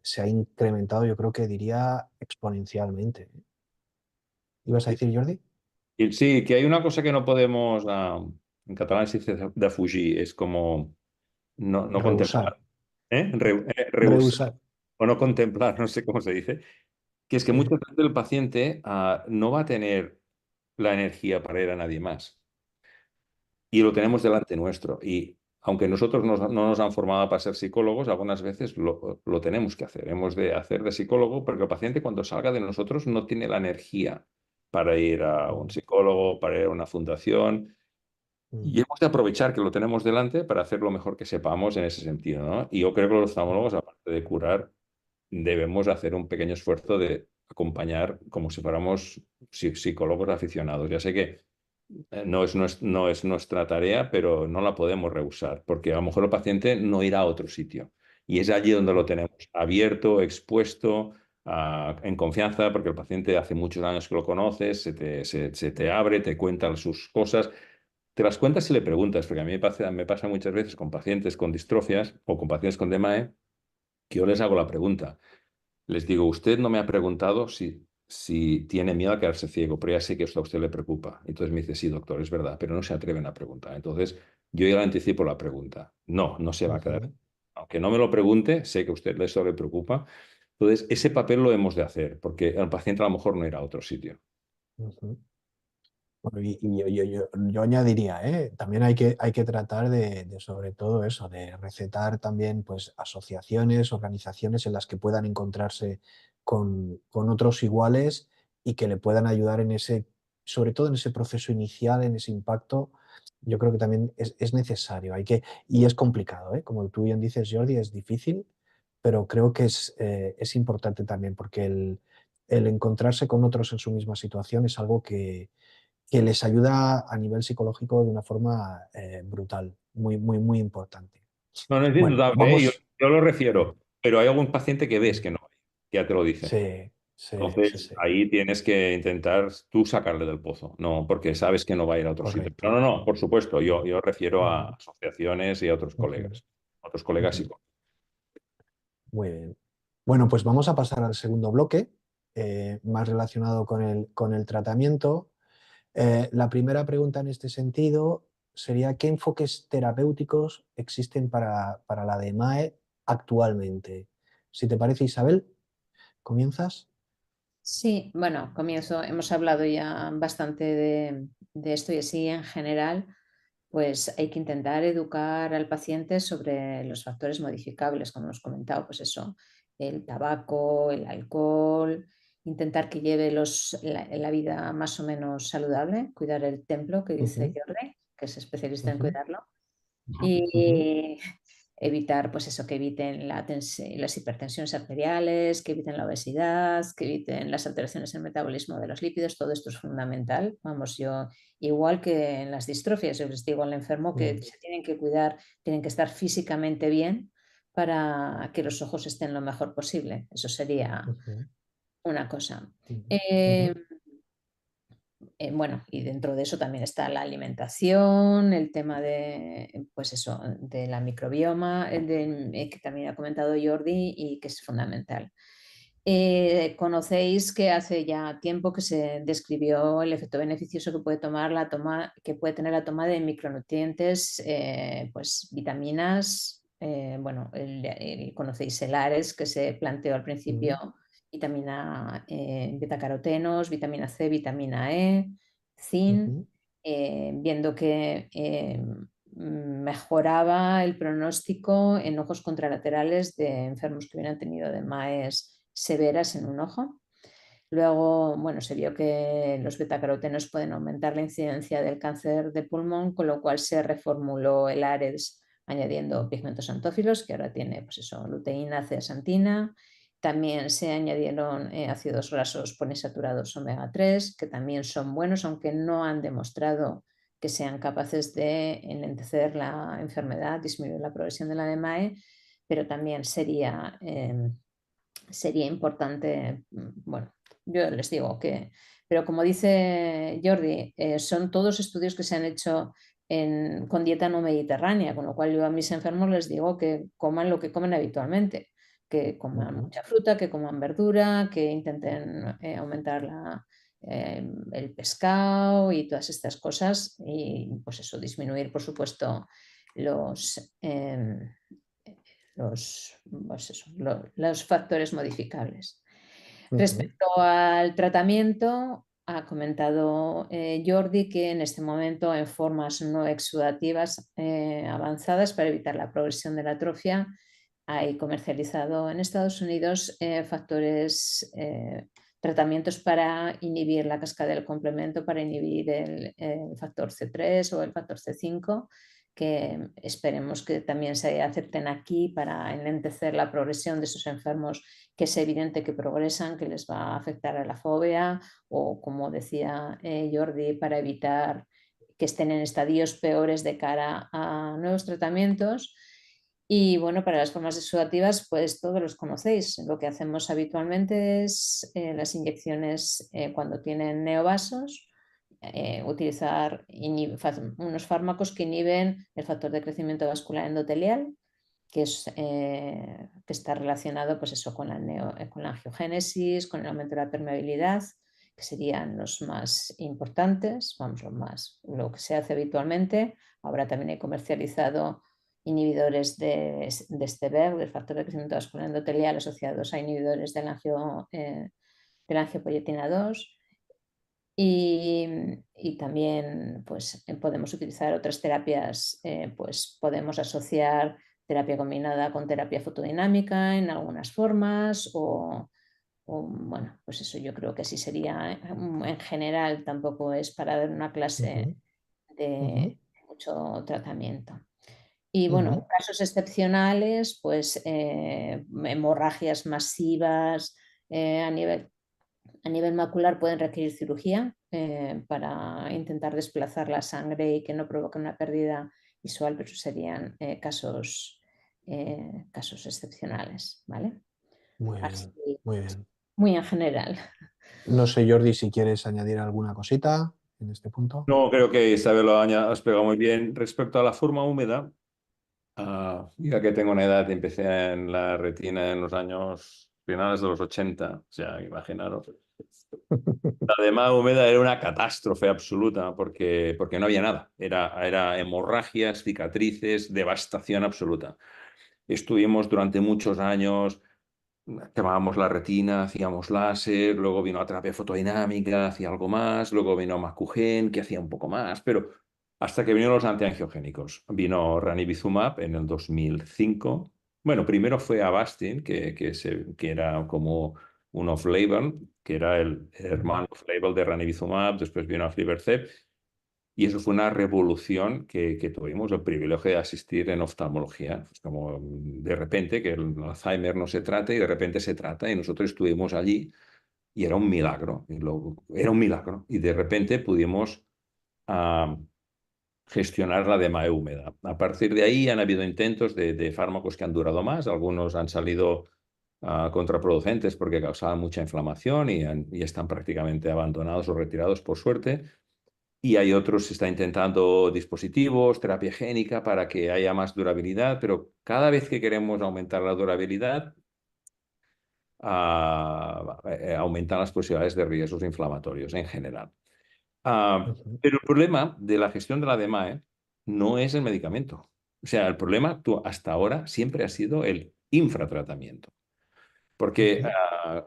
se ha incrementado, yo creo que diría exponencialmente. ¿Ibas a decir, Jordi? y sí, que hay una cosa que no podemos, en catalán se dice defugir, es como no Rehusar. contemplar, ¿eh? Rehusar Rehusar. o no contemplar, no sé cómo se dice, que es que Sí. muchas veces el paciente no va a tener la energía para ir a nadie más y lo tenemos delante nuestro. Y aunque nosotros no nos han formado para ser psicólogos, algunas veces lo tenemos que hacer. Hemos de hacer de psicólogo porque el paciente cuando salga de nosotros no tiene la energía para ir a un Mm, psicólogo, para ir a una fundación. mm, Y hemos de aprovechar que lo tenemos delante para hacer lo mejor que sepamos en ese sentido, ¿no? Y yo creo que los mm, oftalmólogos, aparte de curar, debemos hacer un pequeño esfuerzo de acompañar como si fuéramos psicólogos aficionados. Ya sé que no es nuestra tarea, pero no la podemos rehusar, porque a lo mejor el paciente no irá a otro sitio. Y es allí donde lo mm, tenemos abierto, expuesto, en confianza, porque el paciente hace muchos años que lo conoces, se te abre, te cuenta sus cosas. Te las cuentas si le preguntas, porque a mí me pasa muchas veces con pacientes con distrofias o con pacientes con DMAE, que yo les hago la pregunta. Les digo, usted no me ha preguntado si tiene miedo a quedarse ciego, pero ya sé que esto a usted le preocupa. Entonces me dice, sí, doctor, es verdad, pero no se atreven a preguntar. Entonces yo ya le anticipo la pregunta. No se va a quedar. ujú, Aunque no me lo pregunte, sé que a usted eso le preocupa. Entonces ese papel lo hemos de hacer, porque el paciente a lo mejor no irá a otro sitio. ujú. Bueno, y yo añadiría, también hay que tratar de sobre todo eso, de recetar también pues, asociaciones, organizaciones en las que puedan encontrarse con otros iguales y que le puedan ayudar en ese, sobre todo en ese proceso inicial, en ese impacto. Yo creo que también es necesario, y es complicado, como tú bien dices, Jordi, es difícil, pero creo que es importante también porque el encontrarse con otros en su misma situación es algo que les ayuda a nivel psicológico de una forma brutal, muy, muy, muy importante. No, no es Bueno, indudable, ¿eh? vamos. Yo lo refiero, pero hay algún paciente que ves que no, ya te lo dice. Sí, sí, sí, Entonces, sí, ahí tienes que intentar tú sacarle del pozo, no, porque sabes que no va a ir a otro sitio. correcto. No, por supuesto, yo refiero a Ujú, asociaciones y a ujú, otros colegas ujú. psicólogos. Muy bien. Bueno, pues vamos a pasar al segundo bloque, más relacionado con el tratamiento. La primera pregunta en este sentido sería, ¿qué enfoques terapéuticos existen para la DMAE actualmente? Si te parece, Isabel, ¿comienzas? Sí, bueno, comienzo. Hemos hablado ya bastante de esto y así en general, pues hay que intentar educar al paciente sobre los factores modificables, como hemos comentado, pues eso, el tabaco, el alcohol, intentar que lleve la vida más o menos saludable, cuidar el templo que dice Ujú, Jordi, que es especialista en ujú, cuidarlo. ujú, Y evitar, pues eso, que eviten las hipertensiones arteriales, que eviten la obesidad, que eviten las alteraciones en el metabolismo de los lípidos, todo esto es fundamental. Vamos, yo, igual que en las distrofias, yo les digo al enfermo que mm, se tienen que cuidar, tienen que estar físicamente bien para que los ojos estén lo mejor posible. Eso sería ujú, una cosa. ujú, Eh, ujú, bueno, y dentro de eso también está la alimentación, el tema pues eso, de la microbioma, que también ha comentado Jordi y que es fundamental. Conocéis que hace ya tiempo que se describió el efecto beneficioso que puede que puede tener la toma de micronutrientes, pues vitaminas, bueno, conocéis el ARES que se planteó al principio, ujú, vitamina betacarotenos, vitamina C, vitamina E, zinc, ujú, viendo que mejoraba el pronóstico en ojos contralaterales de enfermos que hubieran tenido de MAES severas en un ojo. Luego, bueno, se vio que los betacarotenos pueden aumentar la incidencia del cáncer de pulmón, con lo cual se reformuló el ARES añadiendo pigmentos antófilos, que ahora tiene, pues eso, luteína, zeaxantina. También se añadieron ácidos grasos poliinsaturados omega 3, que también son buenos, aunque no han demostrado que sean capaces de enlentecer la enfermedad, disminuir la progresión de la DMAE, pero también sería importante, bueno, yo les digo que, pero como dice Jordi, son todos estudios que se han hecho con dieta no mediterránea, con lo cual yo a mis enfermos les digo que coman lo que comen habitualmente, que coman mucha fruta, que coman verdura, que intenten aumentar el pescado y todas estas cosas y pues eso, disminuir por supuesto los, pues eso, los factores modificables. Respecto al tratamiento, ha comentado Jordi que en este momento en formas no exudativas avanzadas para evitar la progresión de la atrofia hay comercializado en Estados Unidos tratamientos para inhibir la cascada del complemento, para inhibir el factor C3 o el factor C5, que esperemos que también se acepten aquí para enlentecer la progresión de esos enfermos que es evidente que progresan, que les va a afectar a la fobia o, como decía Jordi, para evitar que estén en estadios peores de cara a nuevos tratamientos. Y bueno, para las formas exudativas, pues todos los conocéis. Lo que hacemos habitualmente es las inyecciones cuando tienen neovasos, utilizar unos fármacos que inhiben el factor de crecimiento vascular endotelial, que está relacionado pues eso, con la angiogénesis, con el aumento de la permeabilidad, que serían los más importantes, vamos, lo que se hace habitualmente. Ahora también hay comercializado inhibidores de este VEG, del factor de crecimiento vascular endotelial, asociados a inhibidores de la angiopoietina 2. Y también pues, podemos utilizar otras terapias, pues podemos asociar terapia combinada con terapia fotodinámica en algunas formas bueno, pues eso yo creo que sí sería en general, tampoco es para dar una clase de mucho tratamiento. Y bueno, casos excepcionales, pues hemorragias masivas a nivel macular pueden requerir cirugía para intentar desplazar la sangre y que no provoque una pérdida visual, pero serían casos excepcionales, ¿vale? Muy Así, bien, muy bien. muy en general. No sé, Jordi, si quieres añadir alguna cosita en este punto. No, creo que Isabel lo ha explicado muy bien. Respecto a la forma húmeda, ya que tengo una edad, empecé en la retina en los años finales de los 80, o sea, imaginaros. La edema húmeda era una catástrofe absoluta porque no había nada. Era hemorragias, cicatrices, devastación absoluta. Estuvimos durante muchos años, quemábamos la retina, hacíamos láser, luego vino la terapia fotodinámica, hacía algo más, luego vino Macugen, que hacía un poco más, pero hasta que vinieron los antiangiogénicos. Vino Ranibizumab en el 2005. Bueno, primero fue Avastin, que era como un off-label, que era el hermano off-label de Ranibizumab, después vino Aflibercept, y eso fue una revolución que tuvimos el privilegio de asistir en oftalmología. Es como de repente que el Alzheimer no se trata y de repente se trata y nosotros estuvimos allí y era un milagro. Era un milagro. Y de repente pudimos gestionar la DMAE húmeda. A partir de ahí han habido intentos de fármacos que han durado más. Algunos han salido contraproducentes porque causaban mucha inflamación y están prácticamente abandonados o retirados por suerte. Y hay otros, se está intentando dispositivos, terapia génica para que haya más durabilidad, pero cada vez que queremos aumentar la durabilidad, aumentan las posibilidades de riesgos inflamatorios en general. Pero el problema de la gestión de la DMAE no es el medicamento. O sea, el problema hasta ahora siempre ha sido el infratratamiento. Porque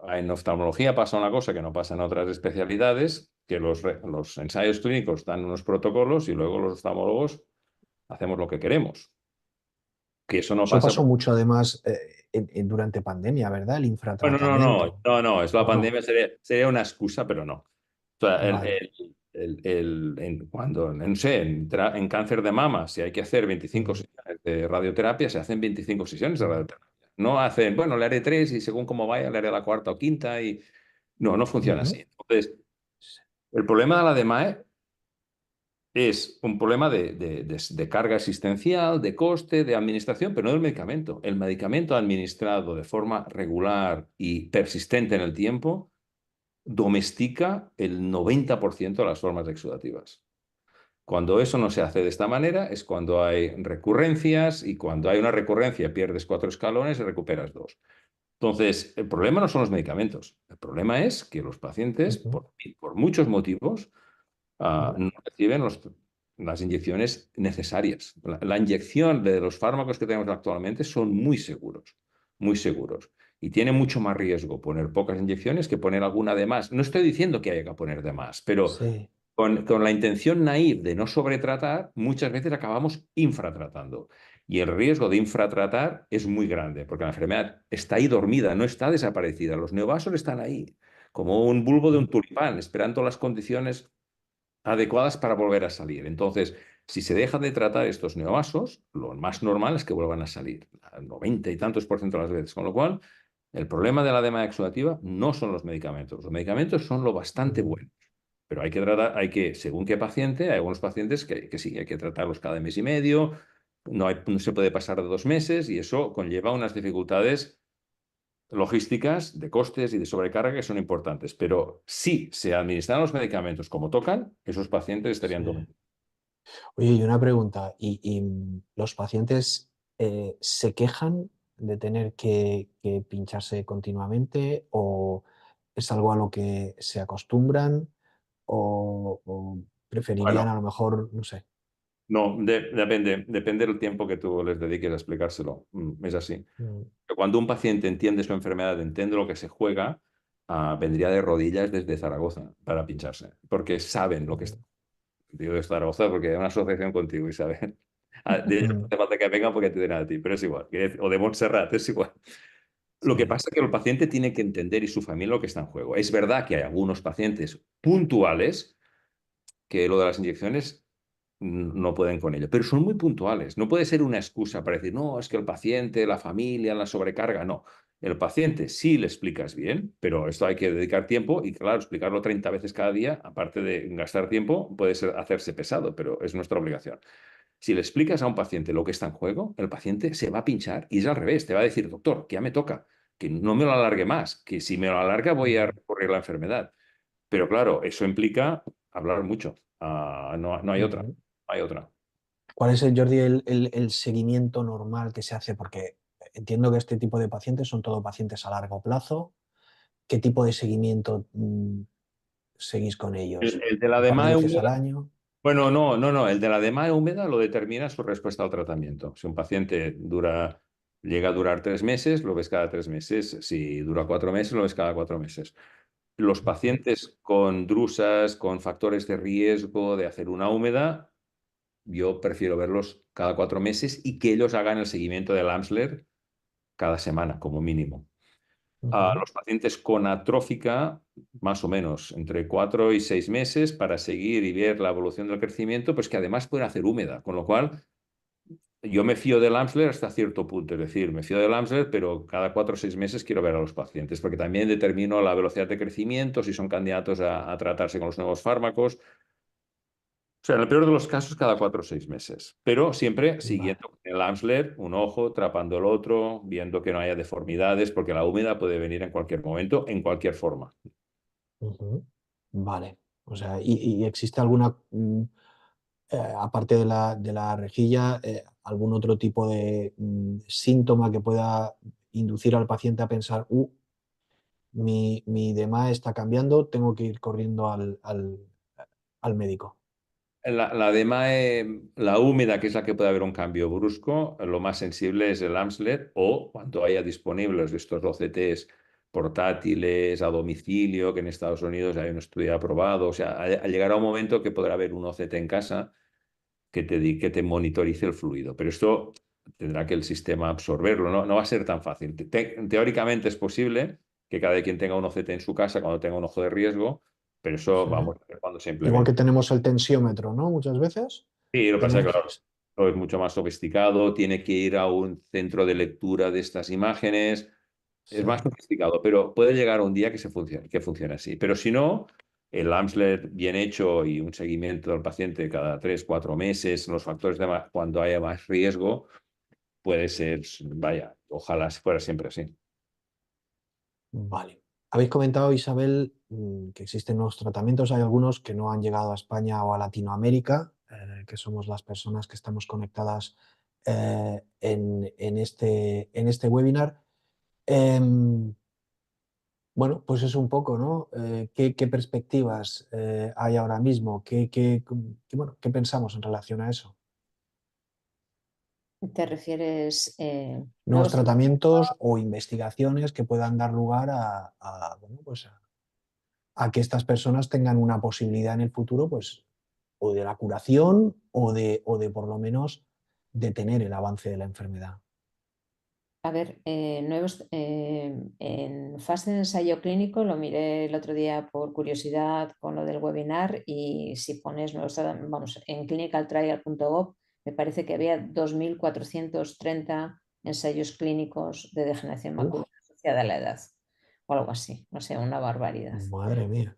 en oftalmología pasa una cosa que no pasa en otras especialidades, que los ensayos clínicos dan unos protocolos y luego los oftalmólogos hacemos lo que queremos. Que eso no Eso pasa. pasó mucho además durante pandemia, ¿verdad? El Bueno, infratratamiento. no, es la ¿O no? pandemia sería una excusa, pero no. O sea, Vale. cuando, no sé, en cáncer de mama, si hay que hacer 25 sesiones de radioterapia, se hacen 25 sesiones de radioterapia. No hacen, bueno, le haré 3 y según cómo vaya, le haré la cuarta o quinta y no funciona así. Entonces, el problema de la DMAE es un problema de carga existencial, de coste, de administración, pero no del medicamento. El medicamento administrado de forma regular y persistente en el tiempo domestica el 90% de las formas exudativas. Cuando eso no se hace de esta manera es cuando hay recurrencias, y cuando hay una recurrencia pierdes 4 escalones y recuperas 2. Entonces, el problema no son los medicamentos. El problema es que los pacientes, Ujú. por muchos motivos, Vale. no reciben las inyecciones necesarias. La inyección de los fármacos que tenemos actualmente son muy seguros, muy seguros. Y tiene mucho más riesgo poner pocas inyecciones que poner alguna de más. No estoy diciendo que haya que poner de más, pero Sí, con la intención naif de no sobretratar, muchas veces acabamos infratratando. Y el riesgo de infratratar es muy grande, porque la enfermedad está ahí dormida, no está desaparecida. Los neovasos están ahí, como un bulbo de un tulipán, esperando las condiciones adecuadas para volver a salir. Entonces, si se deja de tratar estos neovasos, lo más normal es que vuelvan a salir, al 90 y tantos por ciento de las veces. Con lo cual, el problema de la edema exudativa no son los medicamentos. Los medicamentos son lo bastante ujú, bueno. Pero hay que tratar, según qué paciente, hay algunos pacientes que sí, hay que tratarlos cada mes y medio, no se puede pasar de 2 meses, y eso conlleva unas dificultades logísticas, de costes y de sobrecarga que son importantes. Pero si se administran los medicamentos como tocan, esos pacientes estarían sí. dominados. Oye, y una pregunta, ¿y los pacientes se quejan de tener que pincharse continuamente o es algo a lo que se acostumbran o preferirían Bueno, a lo mejor, no sé? no, depende del tiempo que tú les dediques a explicárselo. Es así. Mm, Pero cuando un paciente entiende su enfermedad, entiende lo que se juega, vendría de rodillas desde Zaragoza para pincharse, porque saben lo que está. mm, Digo de Zaragoza porque hay una asociación contigo, Isabel. De ellos no mm, hace falta que vengan porque te den a ti, pero es igual. O de Montserrat, es igual. Lo que sí, pasa es que el paciente tiene que entender, y su familia, lo que está en juego. Es verdad que hay algunos pacientes puntuales que lo de las inyecciones no pueden con ello, pero son muy puntuales. No puede ser una excusa para decir, no, es que el paciente, la familia, la sobrecarga. No, el paciente sí le explicas bien, pero esto hay que dedicar tiempo y, claro, explicarlo 30 veces cada día, aparte de gastar tiempo, puede hacerse pesado, pero es nuestra obligación. Si le explicas a un paciente lo que está en juego, el paciente se va a pinchar y es al revés. Te va a decir, doctor, que ya me toca, que no me lo alargue más, que si me lo alarga voy a mm, recurrir a la enfermedad. Pero claro, eso implica hablar mucho. No hay otra. No ujú. hay otra. ¿Cuál es, Jordi, el seguimiento normal que se hace? Porque entiendo que este tipo de pacientes son todos pacientes a largo plazo. ¿Qué tipo de seguimiento seguís con ellos? El de la ¿Un par de DMAE veces al húmeda, año? bueno, no. El de la DMAE húmeda lo determina su respuesta al tratamiento. Si un paciente llega a durar 3 meses, lo ves cada 3 meses. Si dura 4 meses, lo ves cada 4 meses. Los Ujú. pacientes con drusas, con factores de riesgo de hacer una húmeda, yo prefiero verlos cada 4 meses y que ellos hagan el seguimiento del Amsler cada semana, como mínimo. A Ujú. los pacientes con atrófica, más o menos, entre 4 y 6 meses para seguir y ver la evolución del crecimiento, pues que además pueden hacer húmeda, con lo cual yo me fío del Amsler hasta cierto punto, es decir, me fío del Amsler, pero cada 4 o 6 meses quiero ver a los pacientes, porque también determino la velocidad de crecimiento, si son candidatos a tratarse con los nuevos fármacos. O sea, en el peor de los casos, cada 4 o 6 meses, pero siempre Vale. siguiendo con el Amsler, un ojo, trapando el otro, viendo que no haya deformidades, porque la húmeda puede venir en cualquier momento, en cualquier forma. Ujú. Vale. O sea, ¿y existe alguna, aparte de la rejilla, algún otro tipo de síntoma que pueda inducir al paciente a pensar, mi DMA está cambiando, tengo que ir corriendo al médico? La DMAE, la húmeda, que es la que puede haber un cambio brusco, lo más sensible es el Amsler, o cuando haya disponibles estos OCTs portátiles a domicilio, que en Estados Unidos hay un estudio aprobado. O sea, llegará un momento que podrá haber un OCT en casa que te monitorice el fluido. Pero esto tendrá que el sistema absorberlo, no va a ser tan fácil. Teóricamente es posible que cada quien tenga un OCT en su casa cuando tenga un ojo de riesgo, pero eso Sí. vamos a ver cuando se Igual que implemente. tenemos el tensiómetro, ¿no? Muchas veces. Sí, lo que pasa es que, claro, Tenemos... todo es mucho más sofisticado, tiene que ir a un centro de lectura de estas imágenes, es Sí. más sofisticado, pero puede llegar un día que funcione así. Pero si no, el Amsler bien hecho y un seguimiento del paciente cada 3, 4 meses, los factores cuando haya más riesgo, puede ser, vaya, ojalá fuera siempre así. Vale. Habéis comentado, Isabel, que existen nuevos tratamientos. Hay algunos que no han llegado a España o a Latinoamérica, que somos las personas que estamos conectadas en este webinar. Em, bueno, pues es un poco, ¿no? ¿Qué perspectivas hay ahora mismo? Bueno, ¿qué pensamos en relación a eso? ¿Te refieres Nuevos nuevos? tratamientos o investigaciones que puedan dar lugar bueno, pues a que estas personas tengan una posibilidad en el futuro, pues, o de la curación o de por lo menos detener el avance de la enfermedad. A ver, nuevos, en fase de ensayo clínico, lo miré el otro día por curiosidad con lo del webinar y si pones nuevos, vamos, en clinicaltrial.gov me parece que había 2.430 ensayos clínicos de degeneración Uf, macular asociada a la edad o algo así, no sé, una barbaridad. madre mía.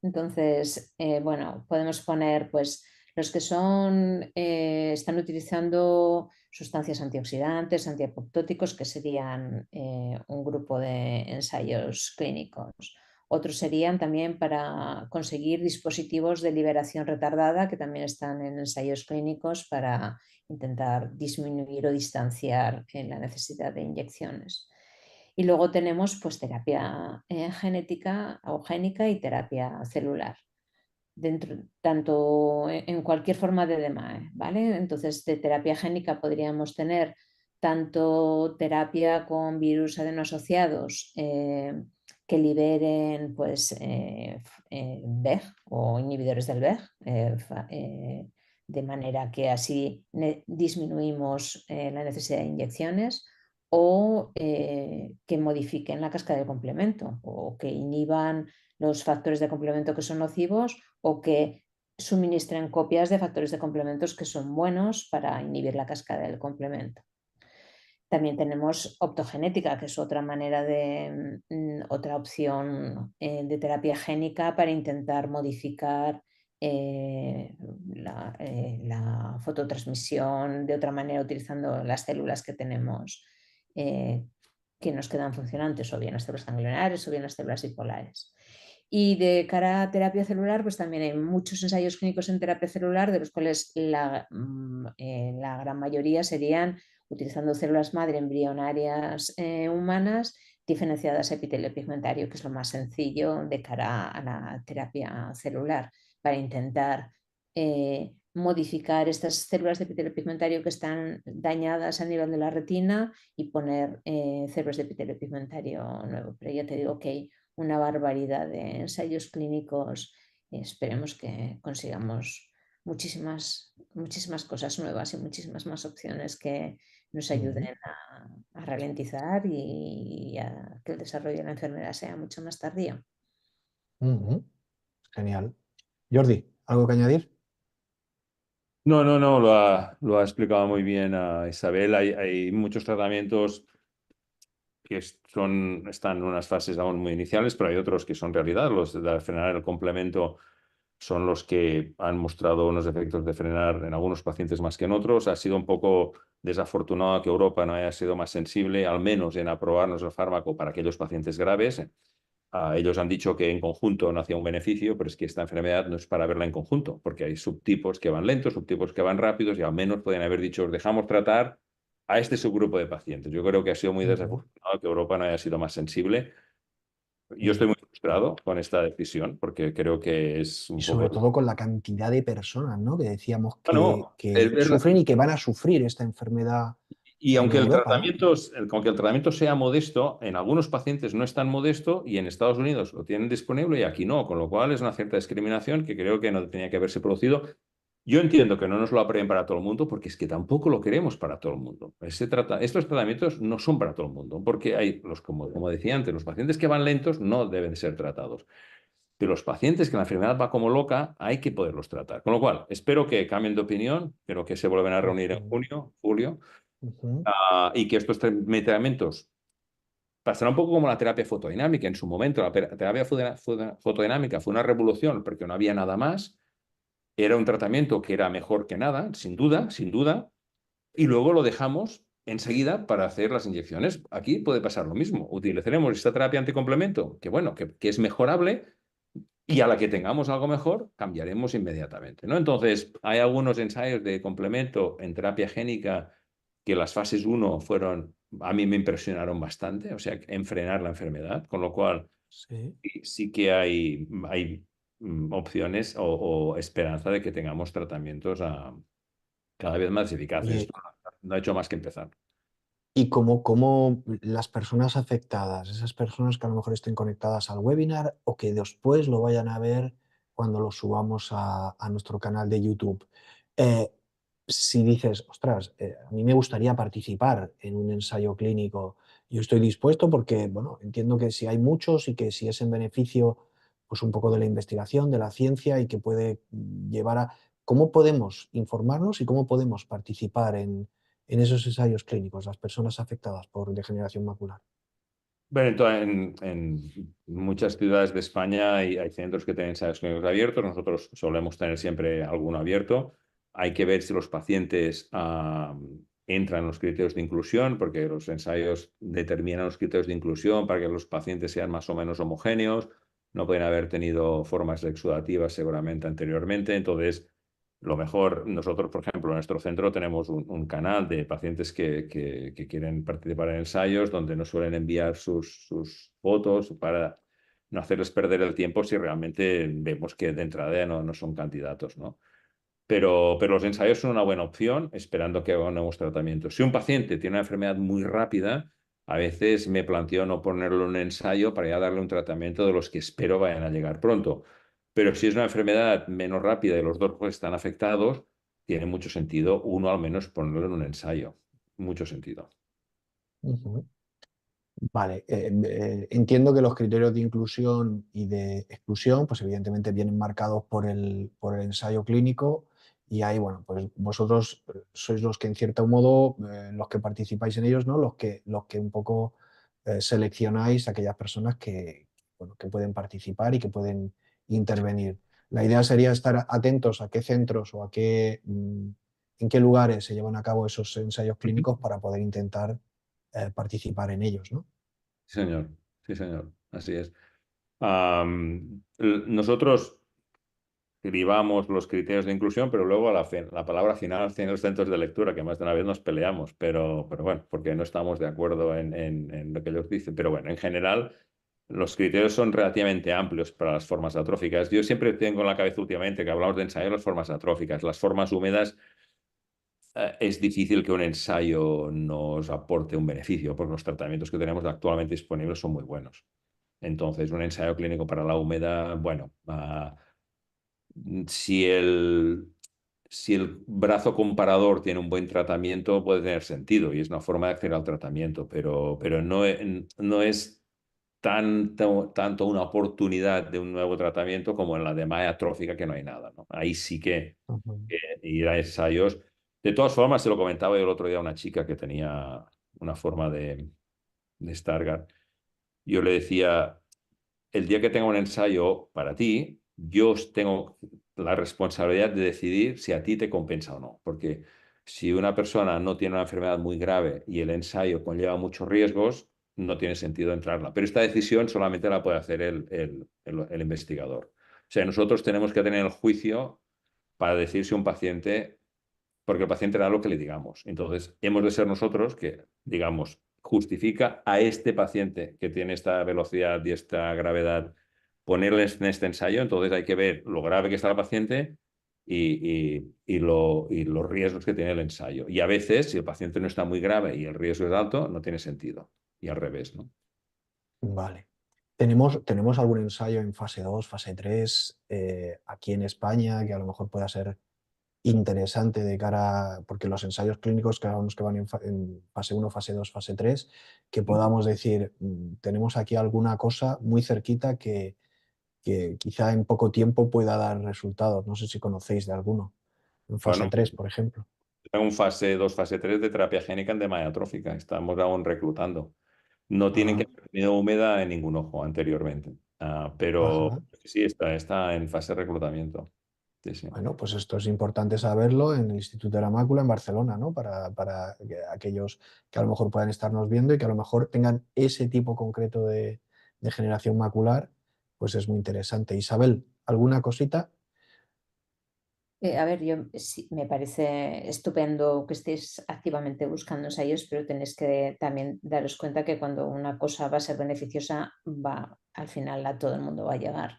Entonces, bueno, podemos poner pues los que son, están utilizando sustancias antioxidantes, antiapoptóticos, que serían un grupo de ensayos clínicos. Otros serían también para conseguir dispositivos de liberación retardada, que también están en ensayos clínicos para intentar disminuir o distanciar la necesidad de inyecciones. Y luego tenemos pues terapia genética o génica y terapia celular, dentro, tanto en cualquier forma de DMAE, ¿vale? Entonces, de terapia génica podríamos tener tanto terapia con virus adenoasociados que liberen pues, VEG o inhibidores del VEG, de manera que así disminuimos la necesidad de inyecciones o que modifiquen la cascada de complemento o que inhiban los factores de complemento que son nocivos o que suministren copias de factores de complementos que son buenos para inhibir la cascada del complemento. También tenemos optogenética, que es otra manera de, otra opción de terapia génica para intentar modificar la fototransmisión de otra manera utilizando las células que tenemos que nos quedan funcionantes, o bien las células ganglionares o bien las células bipolares. Y de cara a terapia celular, pues también hay muchos ensayos clínicos en terapia celular, de los cuales la gran mayoría serían utilizando células madre embrionarias humanas diferenciadas a epitelio pigmentario, que es lo más sencillo de cara a la terapia celular, para intentar modificar estas células de epitelio pigmentario que están dañadas a nivel de la retina y poner células de epitelio pigmentario nuevo. Pero ya te digo que hay una barbaridad de ensayos clínicos. Esperemos que consigamos muchísimas, muchísimas cosas nuevas y muchísimas más opciones que nos ayuden a ralentizar y a que el desarrollo de la enfermedad sea mucho más tardío. Genial. Jordi, ¿algo que añadir? No, lo ha explicado muy bien a Isabel. Hay muchos tratamientos que están en unas fases aún muy iniciales, pero hay otros que son realidad. Los de frenar el complemento son los que han mostrado unos efectos de frenar en algunos pacientes más que en otros. Ha sido un poco desafortunado que Europa no haya sido más sensible, al menos en aprobarnos el fármaco para aquellos pacientes graves. Ellos han dicho que en conjunto no hacía un beneficio, pero es que esta enfermedad no es para verla en conjunto, porque hay subtipos que van lentos, subtipos que van rápidos, y al menos pueden haber dicho, os dejamos tratar a este subgrupo de pacientes. Yo creo que ha sido muy desafortunado que Europa no haya sido más sensible. Yo estoy muy frustrado con esta decisión, porque creo que es Y un sobre poco... todo con la cantidad de personas, ¿no? Que decíamos Bueno, es que verdad. sufren y que van a sufrir esta enfermedad Y en Europa, ¿no? aunque el tratamiento sea modesto, en algunos pacientes no es tan modesto y en Estados Unidos lo tienen disponible y aquí no, con lo cual es una cierta discriminación que creo que no tenía que haberse producido. Yo entiendo que no nos lo aprueben para todo el mundo porque es que tampoco lo queremos para todo el mundo. Estos tratamientos no son para todo el mundo porque hay, como decía antes, los pacientes que van lentos no deben ser tratados. Pero los pacientes que la enfermedad va como loca, hay que poderlos tratar. Con lo cual, espero que cambien de opinión, creo que se vuelven a reunir en junio, julio, Ujú. y que estos medicamentos pasará un poco como la terapia fotodinámica en su momento. La terapia fotodinámica fue una revolución porque no había nada más. Era un tratamiento que era mejor que nada, sin duda, sin duda. Y luego lo dejamos enseguida para hacer las inyecciones. Aquí puede pasar lo mismo. Utilizaremos esta terapia anticomplemento, que bueno, que es mejorable, y a la que tengamos algo mejor, cambiaremos inmediatamente, ¿no? Entonces, hay algunos ensayos de complemento en terapia génica que las fases uno fueron, a mí me impresionaron bastante, o sea, en frenar la enfermedad, con lo cual Sí. sí que hay opciones o esperanza de que tengamos tratamientos cada vez más eficaces. Oye, Esto no ha hecho más que empezar. y cómo las personas afectadas, esas personas que a lo mejor estén conectadas al webinar o que después lo vayan a ver cuando lo subamos a nuestro canal de YouTube, eh, si dices, ostras, a mí me gustaría participar en un ensayo clínico, yo estoy dispuesto porque, bueno, entiendo que si hay muchos y que si es en beneficio, pues un poco de la investigación, de la ciencia y que puede llevar a... ¿Cómo podemos informarnos y cómo podemos participar en esos ensayos clínicos, las personas afectadas por degeneración macular? Bueno, entonces, en muchas ciudades de España hay centros que tienen ensayos clínicos abiertos. Nosotros solemos tener siempre alguno abierto. Hay que ver si los pacientes entran en los criterios de inclusión, porque los ensayos determinan los criterios de inclusión para que los pacientes sean más o menos homogéneos. No pueden haber tenido formas exudativas seguramente anteriormente. Entonces, lo mejor, nosotros, por ejemplo, en nuestro centro tenemos un canal de pacientes que quieren participar en ensayos donde nos suelen enviar sus fotos para no hacerles perder el tiempo si realmente vemos que de entrada ya no son candidatos, ¿no? Pero los ensayos son una buena opción, esperando que hagan nuevos tratamientos. Si un paciente tiene una enfermedad muy rápida, a veces me planteo no ponerlo en un ensayo para ya darle un tratamiento de los que espero vayan a llegar pronto. Pero si es una enfermedad menos rápida y los dos pues, están afectados, tiene mucho sentido uno al menos ponerlo en un ensayo. Mucho sentido. Ujú. Vale, entiendo que los criterios de inclusión y de exclusión, pues evidentemente vienen marcados por el ensayo clínico y ahí, bueno, pues vosotros sois los que en cierto modo, los que participáis en ellos, ¿no? Los que un poco seleccionáis a aquellas personas que, bueno, que pueden participar y que pueden intervenir. La idea sería estar atentos a qué centros o a qué, en qué lugares se llevan a cabo esos ensayos clínicos para poder intentar participar en ellos, ¿no? Sí, señor. Sí, señor. Así es. Nosotros cribamos los criterios de inclusión, pero luego la palabra final tiene los centros de lectura, que más de una vez nos peleamos, pero bueno, porque no estamos de acuerdo en lo que ellos dicen. Pero bueno, en general, los criterios son relativamente amplios para las formas atróficas. Yo siempre tengo en la cabeza últimamente que hablamos de ensayo de las formas atróficas. Las formas húmedas, es difícil que un ensayo nos aporte un beneficio, porque los tratamientos que tenemos actualmente disponibles son muy buenos. Entonces, un ensayo clínico para la húmeda, bueno, si si el brazo comparador tiene un buen tratamiento, puede tener sentido y es una forma de acceder al tratamiento, pero no es tanto una oportunidad de un nuevo tratamiento como en la de malla atrófica, que no hay nada, ¿no? Ahí sí Ujú. que ir a ensayos. De todas formas, se lo comentaba yo el otro día a una chica que tenía una forma de Stargardt. Yo le decía, el día que tenga un ensayo para ti, yo tengo la responsabilidad de decidir si a ti te compensa o no. Porque si una persona no tiene una enfermedad muy grave y el ensayo conlleva muchos riesgos, no tiene sentido entrarla. Pero esta decisión solamente la puede hacer el investigador. O sea, nosotros tenemos que tener el juicio para decir si un paciente, porque el paciente hará lo que le digamos. Entonces, hemos de ser nosotros que, digamos, justifica a este paciente que tiene esta velocidad y esta gravedad ponerle en este ensayo. Entonces, hay que ver lo grave que está el paciente y los riesgos que tiene el ensayo. Y a veces, si el paciente no está muy grave y el riesgo es alto, no tiene sentido. Y al revés, ¿no? Vale. ¿Tenemos algún ensayo en fase 2, fase 3 aquí en España que a lo mejor pueda ser interesante de cara, porque los ensayos clínicos que sabemos que van en fase 1, fase 2, fase 3, que podamos decir, tenemos aquí alguna cosa muy cerquita que quizá en poco tiempo pueda dar resultados? No sé si conocéis de alguno, en fase Bueno, 3, por ejemplo. en un fase 2, fase 3 de terapia génica en demanda atrófica. Estamos aún reclutando. no tienen que Ajá, haber tenido húmeda en ningún ojo anteriormente. Pero ajá. sí, está en fase de reclutamiento. Sí, sí. Bueno, pues esto es importante saberlo en el Instituto de la Mácula en Barcelona, ¿no? Para aquellos que a lo mejor puedan estarnos viendo y que a lo mejor tengan ese tipo concreto de degeneración macular, pues es muy interesante. Isabel, ¿alguna cosita? A ver, me parece estupendo que estéis activamente buscando ensayos, pero tenéis que también daros cuenta que cuando una cosa va a ser beneficiosa, al final a todo el mundo va a llegar.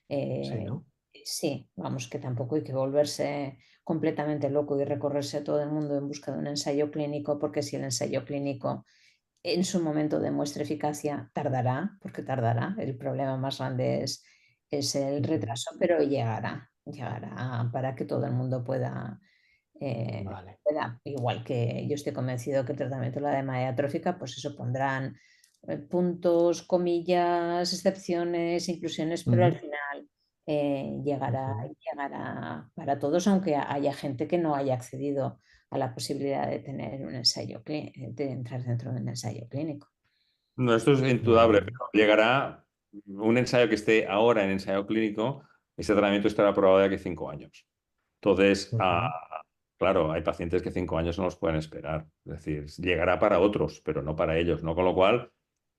Sí, Eh, ¿no? sí, vamos, que tampoco hay que volverse completamente loco y recorrerse a todo el mundo en busca de un ensayo clínico, porque si el ensayo clínico en su momento demuestre eficacia, tardará, porque tardará. El problema más grande es el Ujú. retraso, pero llegará para que todo el mundo Vale. igual que yo estoy convencido que el tratamiento de la edema atrófica, pues eso pondrán puntos, comillas, excepciones, inclusiones, pero al Ujú, final ujú. llegará para todos, aunque haya gente que no haya accedido a la posibilidad de tener un de entrar dentro de un ensayo clínico. No, esto es Muy indudable, bien. pero llegará un ensayo que esté ahora en ensayo clínico, ese tratamiento estará aprobado de aquí a 5 años. Entonces, Ujú. claro, hay pacientes que 5 años no los pueden esperar. Es decir, llegará para otros, pero no para ellos, ¿no? Con lo cual,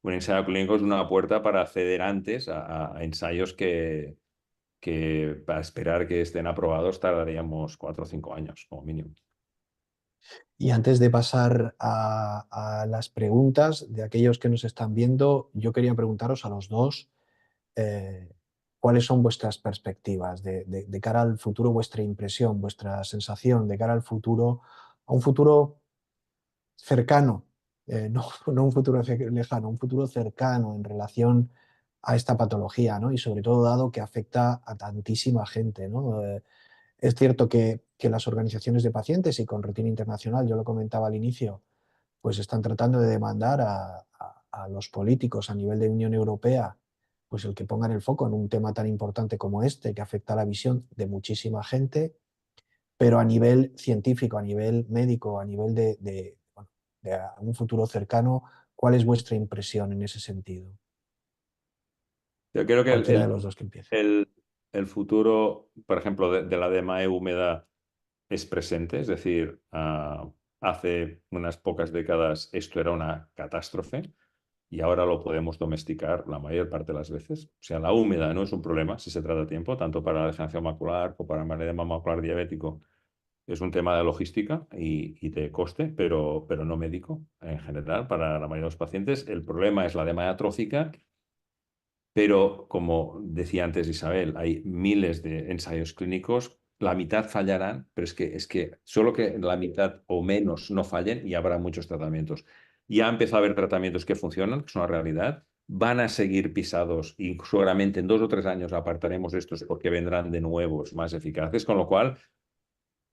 un ensayo clínico es una puerta para acceder antes a ensayos que para esperar que estén aprobados tardaríamos 4 o 5 años como mínimo. Y antes de pasar a las preguntas de aquellos que nos están viendo, yo quería preguntaros a los dos eh, cuáles son vuestras perspectivas de cara al futuro, vuestra impresión, vuestra sensación de cara al futuro, a un futuro cercano, no, no un futuro lejano, un futuro cercano en relación a esta patología, ¿no? Y sobre todo dado que afecta a tantísima gente, ¿no? Es cierto que las organizaciones de pacientes y con Retina Internacional, yo lo comentaba al inicio, pues están tratando de demandar a los políticos a nivel de Unión Europea, pues el que pongan el foco en un tema tan importante como este, que afecta a la visión de muchísima gente, pero a nivel científico, a nivel médico, a nivel bueno, de un futuro cercano, ¿cuál es vuestra impresión en ese sentido? Yo creo que Cualquiera de los dos que empiece. el- el futuro, por ejemplo, de la DMAE húmeda es presente, es decir, hace unas pocas décadas esto era una catástrofe y ahora lo podemos domesticar la mayor parte de las veces. O sea, la húmeda no es un problema si se trata a tiempo, tanto para la degeneración macular como para el edema macular diabético. Es un tema de logística y de coste, pero no médico en general para la mayoría de los pacientes. El problema es la edema atrófica, pero como decía antes Isabel, hay miles de ensayos clínicos, la mitad fallarán, pero es que solo que la mitad o menos no fallen y habrá muchos tratamientos. Ya ha empezado a haber tratamientos que funcionan, que es una realidad, van a seguir pisados y seguramente en 2 o 3 años apartaremos estos porque vendrán de nuevos más eficaces, con lo cual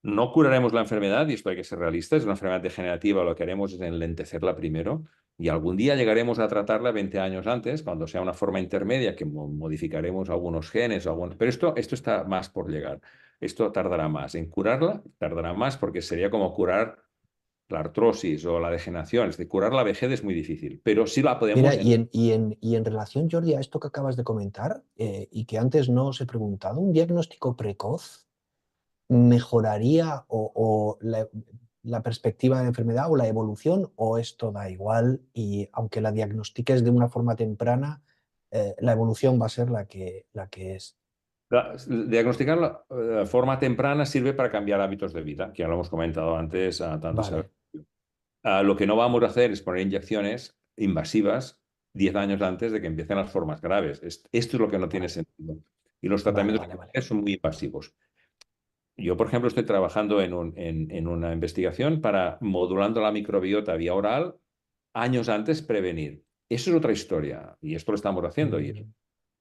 no curaremos la enfermedad, y esto hay que ser realistas, es una enfermedad degenerativa, lo que haremos es enlentecerla primero y algún día llegaremos a tratarla 20 años antes, cuando sea una forma intermedia, que modificaremos algunos genes, pero esto está más por llegar. Esto tardará más. En curarla, tardará más porque sería como curar la artrosis o la degeneración. Es decir, curar la vejez es muy difícil, pero sí la Mira, podemos. y en relación, Jordi, a esto que acabas de comentar y que antes no os he preguntado, ¿un diagnóstico precoz mejoraría o la perspectiva de la enfermedad o la evolución o esto da igual y aunque la diagnostiques de una forma temprana, la evolución va a ser la que es? Diagnosticar la forma temprana sirve para cambiar hábitos de vida, que ya lo hemos comentado antes, tanto Isabel. Vale. Lo que no vamos a hacer es poner inyecciones invasivas 10 años antes de que empiecen las formas graves. Esto es lo que no tiene Vale, sentido. Y los vale, tratamientos vale, vale. son muy invasivos. Yo, por ejemplo, estoy trabajando en una investigación para, modulando la microbiota vía oral, años antes prevenir. Eso es otra historia y esto lo estamos haciendo y Mm,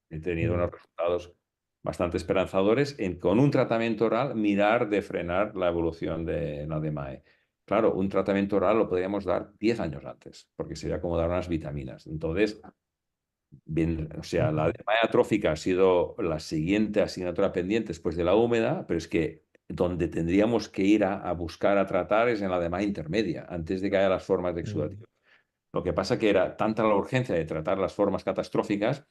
he tenido mm, unos resultados bastante esperanzadores en con un tratamiento oral mirar de frenar la evolución de la DMAE. Claro, un tratamiento oral lo podríamos dar 10 años antes, porque sería como dar unas vitaminas. Entonces, bien, o sea, la ujú, DMAE atrófica ha sido la siguiente asignatura pendiente después de la húmeda, pero es que donde tendríamos que ir a buscar a tratar es en la DMAE intermedia, antes de que haya las formas de mm. exudativa. Lo que pasa que era tanta la urgencia de tratar las formas catastróficas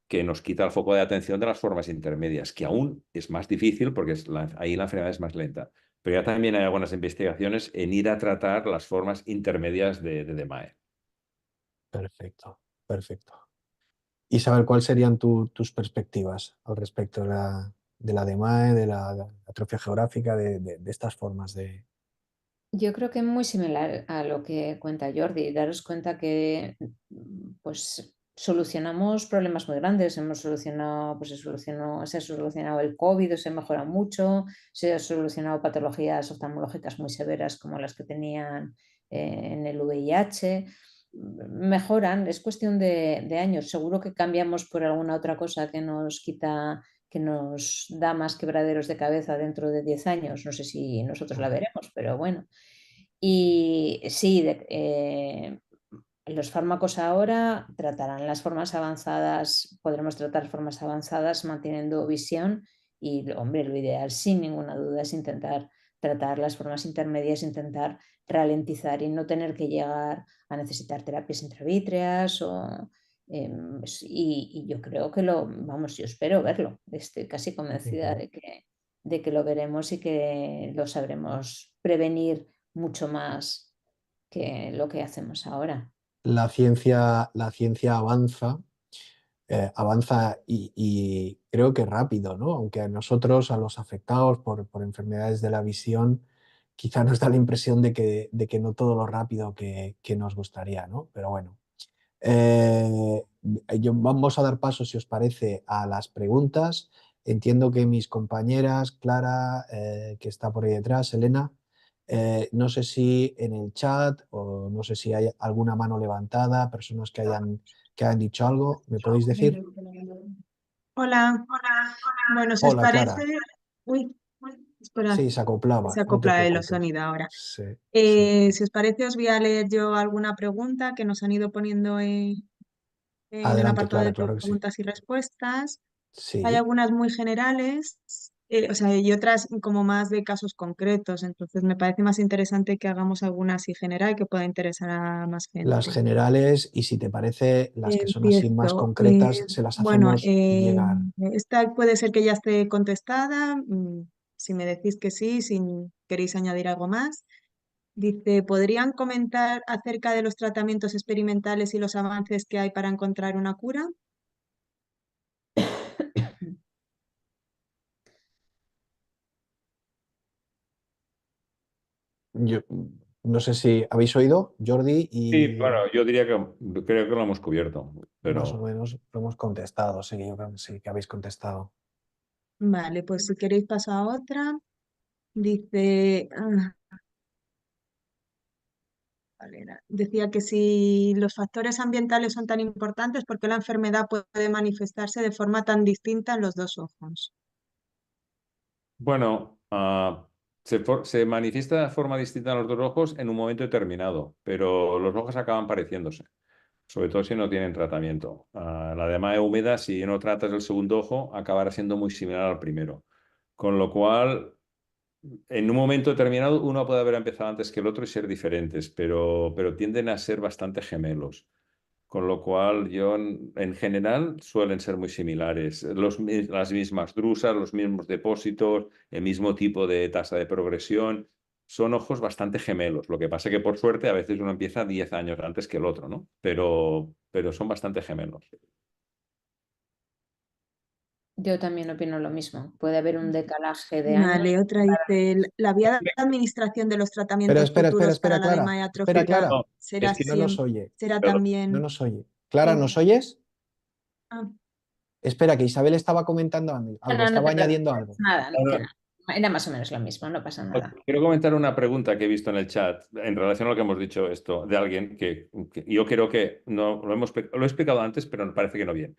que nos quita el foco de atención de las formas intermedias, que aún es más difícil porque ahí la enfermedad es más lenta. Pero ya también hay algunas investigaciones en ir a tratar las formas intermedias de DMAE. Perfecto, perfecto. Isabel, ¿cuáles serían tus perspectivas al respecto de la DMAE, de la atrofia geográfica, de estas formas de... Yo creo que es muy similar a lo que cuenta Jordi. Daros cuenta que pues solucionamos problemas muy grandes. Hemos solucionado, pues se ha solucionado el COVID, se ha mejorado mucho, se ha solucionado patologías oftalmológicas muy severas como las que tenían en el VIH. Mejoran, es cuestión de años. Seguro que cambiamos por alguna otra cosa que nos quita, que nos da más quebraderos de cabeza dentro de 10 años. No sé si nosotros la veremos, pero bueno. Y sí, los fármacos ahora tratarán las formas avanzadas, podremos tratar formas avanzadas manteniendo visión y, hombre, lo ideal sin ninguna duda es intentar tratar las formas intermedias, intentar ralentizar y no tener que llegar a necesitar terapias intravítreas y yo creo que vamos, yo espero verlo, estoy casi convencida de que lo veremos y que lo sabremos prevenir mucho más que lo que hacemos ahora. La ciencia avanza, avanza y creo que rápido, ¿no? Aunque a nosotros, a los afectados por enfermedades de la visión, quizá nos da la impresión de que no todo lo rápido que nos gustaría, ¿no? Pero bueno. Vamos a dar paso, si os parece, a las preguntas. Entiendo que mis compañeras, Clara, que está por ahí detrás, Elena, no sé si en el chat o no sé si hay alguna mano levantada, personas que hayan dicho algo, ¿me podéis decir? Hola, bueno, si os Hola, parece, Clara. uy, esperad, Sí, se acoplaba, se no te acopla el preocupes. sonido ahora. Sí, sí. Si os parece, os voy a leer yo alguna pregunta que nos han ido poniendo en el Adelante, apartado Clara, de claro que sí. preguntas y respuestas. Hay Sí. algunas muy generales, o sea, y otras como más de casos concretos, entonces me parece más interesante que hagamos alguna así general que pueda interesar a más Las gente. generales y si te parece, las que son así más Empiezo. concretas, se las Bueno, hacemos llegar. esta puede ser que ya esté contestada. Si me decís que sí, si queréis añadir algo más. Dice, ¿podrían comentar acerca de los tratamientos experimentales y los avances que hay para encontrar una cura? Yo no sé si habéis oído, Jordi, Sí, bueno, y yo diría que creo que lo hemos cubierto, más o pero menos lo hemos contestado. Sí, yo creo que sí, que habéis contestado. Vale, pues si queréis paso a otra. Dice, decía que si los factores ambientales son tan importantes, ¿por qué la enfermedad puede manifestarse de forma tan distinta en los dos ojos? bueno, se manifiesta de forma distinta en los dos ojos en un momento determinado, pero los ojos acaban pareciéndose, sobre todo si no tienen tratamiento. La DMAE húmeda, si no tratas el segundo ojo, acabará siendo muy similar al primero. Con lo cual, en un momento determinado, uno puede haber empezado antes que el otro y ser diferentes, pero tienden a ser bastante gemelos. Con lo cual, en general suelen ser muy similares. Las mismas drusas, los mismos depósitos, el mismo tipo de tasa de progresión. Son ojos bastante gemelos. Lo que pasa es que, por suerte, a veces uno empieza 10 años antes que el otro, ¿no? Pero son bastante gemelos. Yo también opino lo mismo. Puede haber un decalaje de años. Vale, otra dice, la vía de administración de los Pero tratamientos futuros para espera, la Clara. demaya Espera, atrófica Clara. No, será es que No nos siempre, oye. será perdón, No también... nos oye. Clara, Sí. ¿nos oyes? Ah, Espera, que Isabel estaba comentando No, algo, no, no estaba te añadiendo preocupes. algo. Nada, no, que no, nada. Era más o menos lo mismo, no pasa nada. quiero comentar una pregunta que he visto en el chat en relación a lo que hemos dicho esto, de alguien que yo creo que no lo he explicado antes, pero me parece que no bien.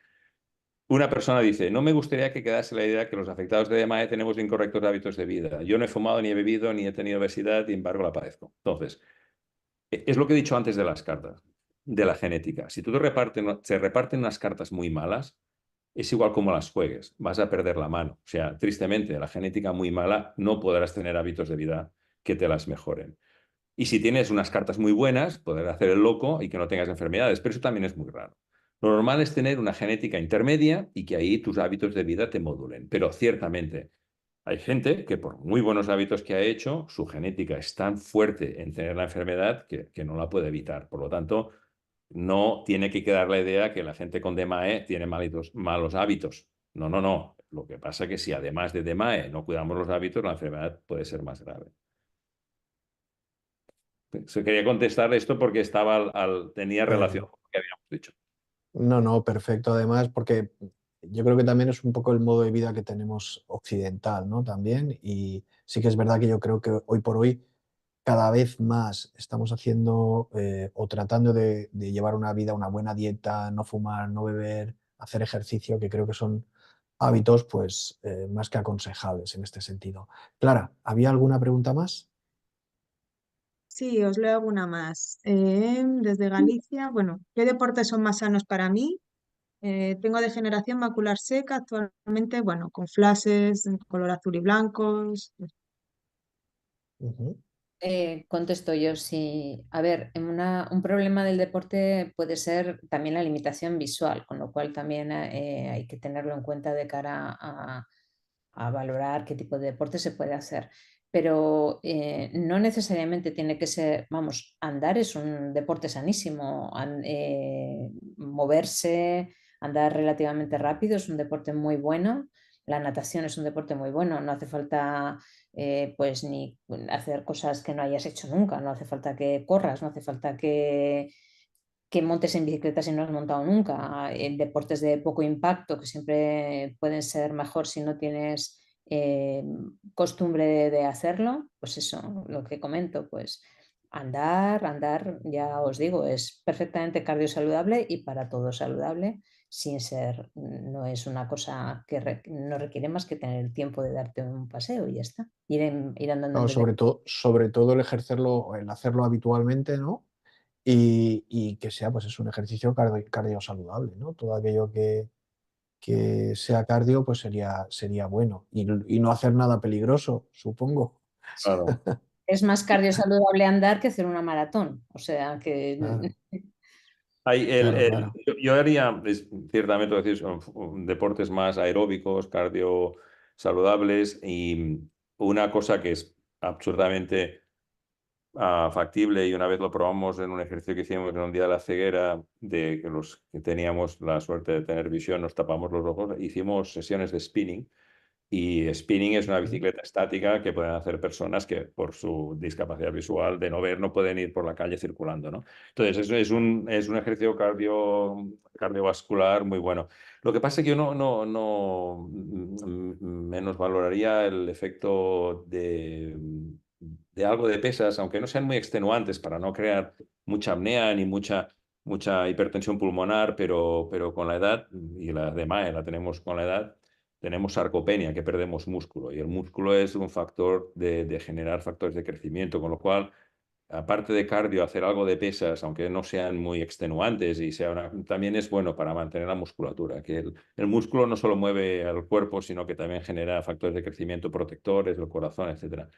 Una persona dice, no me gustaría que quedase la idea que los afectados de DMAE tenemos incorrectos hábitos de vida. Yo no he fumado, ni he bebido, ni he tenido obesidad, y sin embargo la padezco. Entonces, es lo que he dicho antes de las cartas, de la genética. Si tú se reparten unas cartas muy malas, es igual como las juegues, vas a perder la mano. O sea, tristemente, la genética muy mala no podrás tener hábitos de vida que te las mejoren. Y si tienes unas cartas muy buenas, poder hacer el loco y que no tengas enfermedades, pero eso también es muy raro. Lo normal es tener una genética intermedia y que ahí tus hábitos de vida te modulen. Pero ciertamente hay gente que por muy buenos hábitos que ha hecho, su genética es tan fuerte en tener la enfermedad que no la puede evitar. Por lo tanto, no tiene que quedar la idea que la gente con DMAE tiene malos hábitos. No, no, no. Lo que pasa es que si además de DMAE no cuidamos los hábitos, la enfermedad puede ser más grave. Quería contestar esto porque tenía relación con lo que habíamos dicho. No, no, perfecto. Además, porque yo creo que también es un poco el modo de vida que tenemos occidental, ¿no? También. Y sí que es verdad que yo creo que hoy por hoy cada vez más estamos haciendo o tratando de llevar una vida, una buena dieta, no fumar, no beber, hacer ejercicio, que creo que son hábitos pues más que aconsejables en este sentido. Clara, ¿había alguna pregunta más? Sí, os leo alguna más. Desde Galicia, bueno, ¿qué deportes son más sanos para mí? Tengo degeneración macular seca actualmente, bueno, con flashes en color azul y blancos. Ujú, Contesto yo, sí. A ver, un problema del deporte puede ser también la limitación visual, con lo cual también hay que tenerlo en cuenta de cara a valorar qué tipo de deporte se puede hacer. Pero no necesariamente tiene que ser, vamos, andar es un deporte sanísimo, moverse, andar relativamente rápido es un deporte muy bueno, la natación es un deporte muy bueno, no hace falta pues ni hacer cosas que no hayas hecho nunca, no hace falta que corras, no hace falta que montes en bicicleta si no has montado nunca, en deportes de poco impacto que siempre pueden ser mejor si no tienes costumbre de hacerlo, pues eso, lo que comento, pues andar, ya os digo, es perfectamente cardiosaludable y para todo saludable, sin ser, no es una cosa que no requiere más que tener el tiempo de darte un paseo y ya está, ir andando en claro, vez de... sobre todo el ejercerlo, el hacerlo habitualmente, ¿no? Y que sea, pues es un ejercicio cardio saludable, ¿no? Todo aquello que sea cardio, pues sería bueno. Y no hacer nada peligroso, supongo. Claro. Es más cardiosaludable andar que hacer una maratón, o sea que... Claro, Hay claro, claro. yo haría, ciertamente, decir, son deportes más aeróbicos, cardio saludables y una cosa que es absurdamente factible y una vez lo probamos en un ejercicio que hicimos en un día de la ceguera, de que los que teníamos la suerte de tener visión nos tapamos los ojos, hicimos sesiones de spinning. Y spinning es una Mm. bicicleta estática que pueden hacer personas que por su discapacidad visual de no ver no pueden ir por la calle circulando, ¿no? Entonces, eso es un ejercicio cardiovascular muy bueno. Lo que pasa es que yo menos valoraría el efecto de algo de pesas, aunque no sean muy extenuantes para no crear mucha apnea ni mucha hipertensión pulmonar, pero con la edad, y la de MAE la tenemos con la edad, tenemos sarcopenia, que perdemos músculo, y el músculo es un factor de generar factores de crecimiento, con lo cual, aparte de cardio, hacer algo de pesas, aunque no sean muy extenuantes, también es bueno para mantener la musculatura, que el músculo no solo mueve al cuerpo, sino que también genera factores de crecimiento protectores del corazón, etcétera.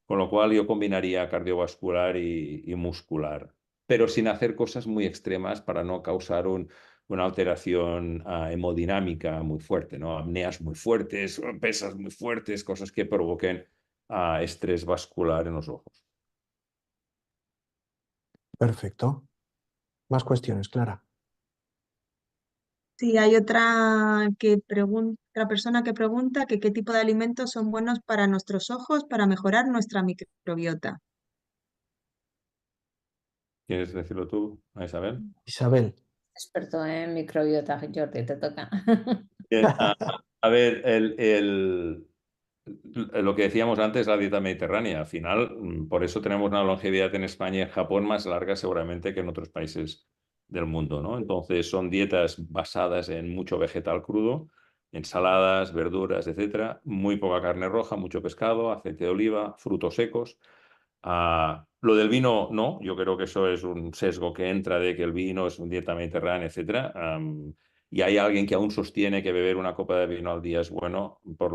Con lo cual yo combinaría cardiovascular y muscular, pero sin hacer cosas muy extremas para no causar una alteración hemodinámica muy fuerte, ¿no? Apneas muy fuertes, pesas muy fuertes, cosas que provoquen estrés vascular en los ojos. Perfecto. Más cuestiones, Clara. Sí, hay otra persona que pregunta que qué tipo de alimentos son buenos para nuestros ojos para mejorar nuestra microbiota. ¿Quieres decirlo tú, Isabel? Isabel. Experto en microbiota, Jordi, te toca. Bien, a ver, lo que decíamos antes, la dieta mediterránea. Al final, por eso tenemos una longevidad en España y en Japón más larga seguramente que en otros países del mundo, ¿no? Entonces, son dietas basadas en mucho vegetal crudo, ensaladas, verduras, etcétera, muy poca carne roja, mucho pescado, aceite de oliva, frutos secos. Lo del vino, no, yo creo que eso es un sesgo que entra de que el vino es una dieta mediterránea, etcétera. Y hay alguien que aún sostiene que beber una copa de vino al día es bueno por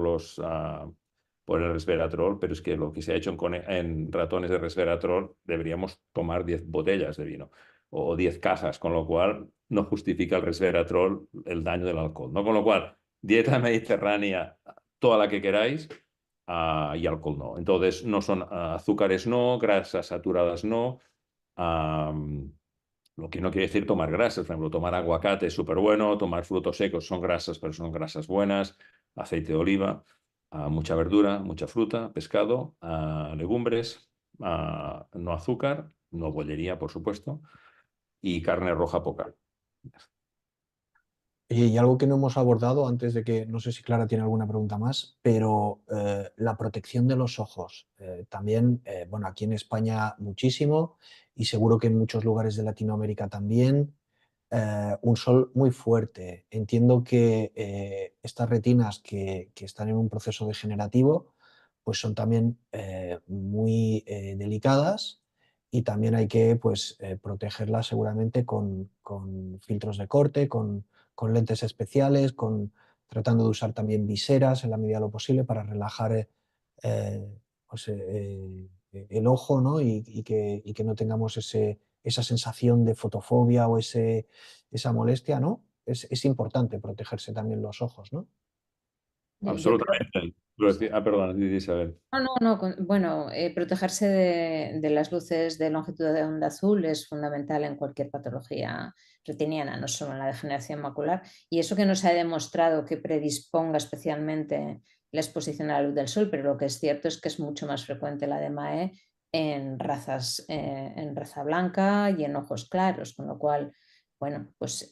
por el resveratrol, pero es que lo que se ha hecho en ratones de resveratrol deberíamos tomar 10 botellas de vino o 10 cajas, con lo cual no justifica el resveratrol el daño del alcohol, ¿no? Con lo cual, dieta mediterránea, toda la que queráis, y alcohol no. Entonces, no son azúcares no, grasas saturadas no. Lo que no quiere decir tomar grasas, por ejemplo, tomar aguacate es súper bueno, tomar frutos secos son grasas, pero son grasas buenas, aceite de oliva, mucha verdura, mucha fruta, pescado, legumbres, no azúcar, no bollería, por supuesto, y carne roja poca. Y algo que no hemos abordado antes de que, no sé si Clara tiene alguna pregunta más, pero la protección de los ojos. También, bueno, aquí en España muchísimo y seguro que en muchos lugares de Latinoamérica también. Un sol muy fuerte. Entiendo que estas retinas que están en un proceso degenerativo, pues son también muy delicadas y también hay que pues, protegerlas seguramente con filtros de corte, con lentes especiales, tratando de usar también viseras en la medida de lo posible para relajar pues, el ojo, ¿no? Y que no tengamos esa sensación de fotofobia o esa molestia, ¿no? Es importante protegerse también los ojos, ¿no? Yo creo. Absolutamente. Perdón, Isabel. No, bueno, protegerse de las luces de longitud de onda azul es fundamental en cualquier patología retiniana, no solo en la degeneración macular. Y eso que no se ha demostrado que predisponga especialmente la exposición a la luz del sol, pero lo que es cierto es que es mucho más frecuente la DMAE en razas, en raza blanca y en ojos claros, con lo cual, bueno, pues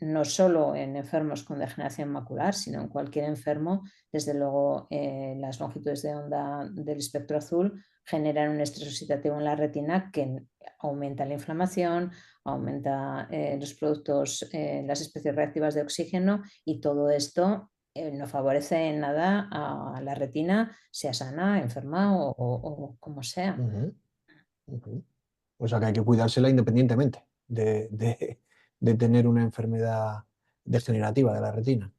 no solo en enfermos con degeneración macular, sino en cualquier enfermo. Desde luego, las longitudes de onda del espectro azul generan un estrés oxidativo en la retina que aumenta la inflamación, aumenta los productos, las especies reactivas de oxígeno, y todo esto no favorece en nada a la retina, sea sana, enferma o como sea. Ujú, ujú. O sea que hay que cuidársela independientemente de tener una enfermedad degenerativa de la retina.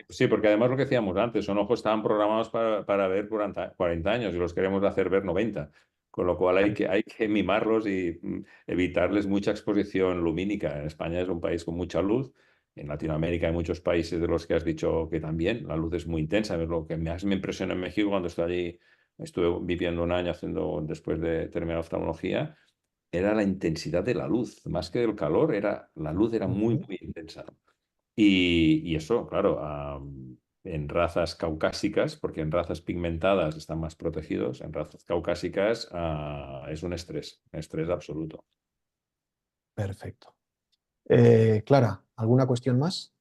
Sí, porque además lo que decíamos antes, son ojos estaban programados para ver 40 años y los queremos hacer ver 90. Con lo cual hay que mimarlos y evitarles mucha exposición lumínica. En España es un país con mucha luz. En Latinoamérica hay muchos países de los que has dicho que también la luz es muy intensa. Lo que más me impresionó en México cuando estuve allí, estuve viviendo un año después de terminar oftalmología, era la intensidad de la luz. Más que del calor, la luz era muy, Ujú, muy intensa. Y eso, claro, en razas caucásicas, porque en razas pigmentadas están más protegidos, en razas caucásicas es un estrés absoluto. perfecto. Clara, ¿alguna cuestión más?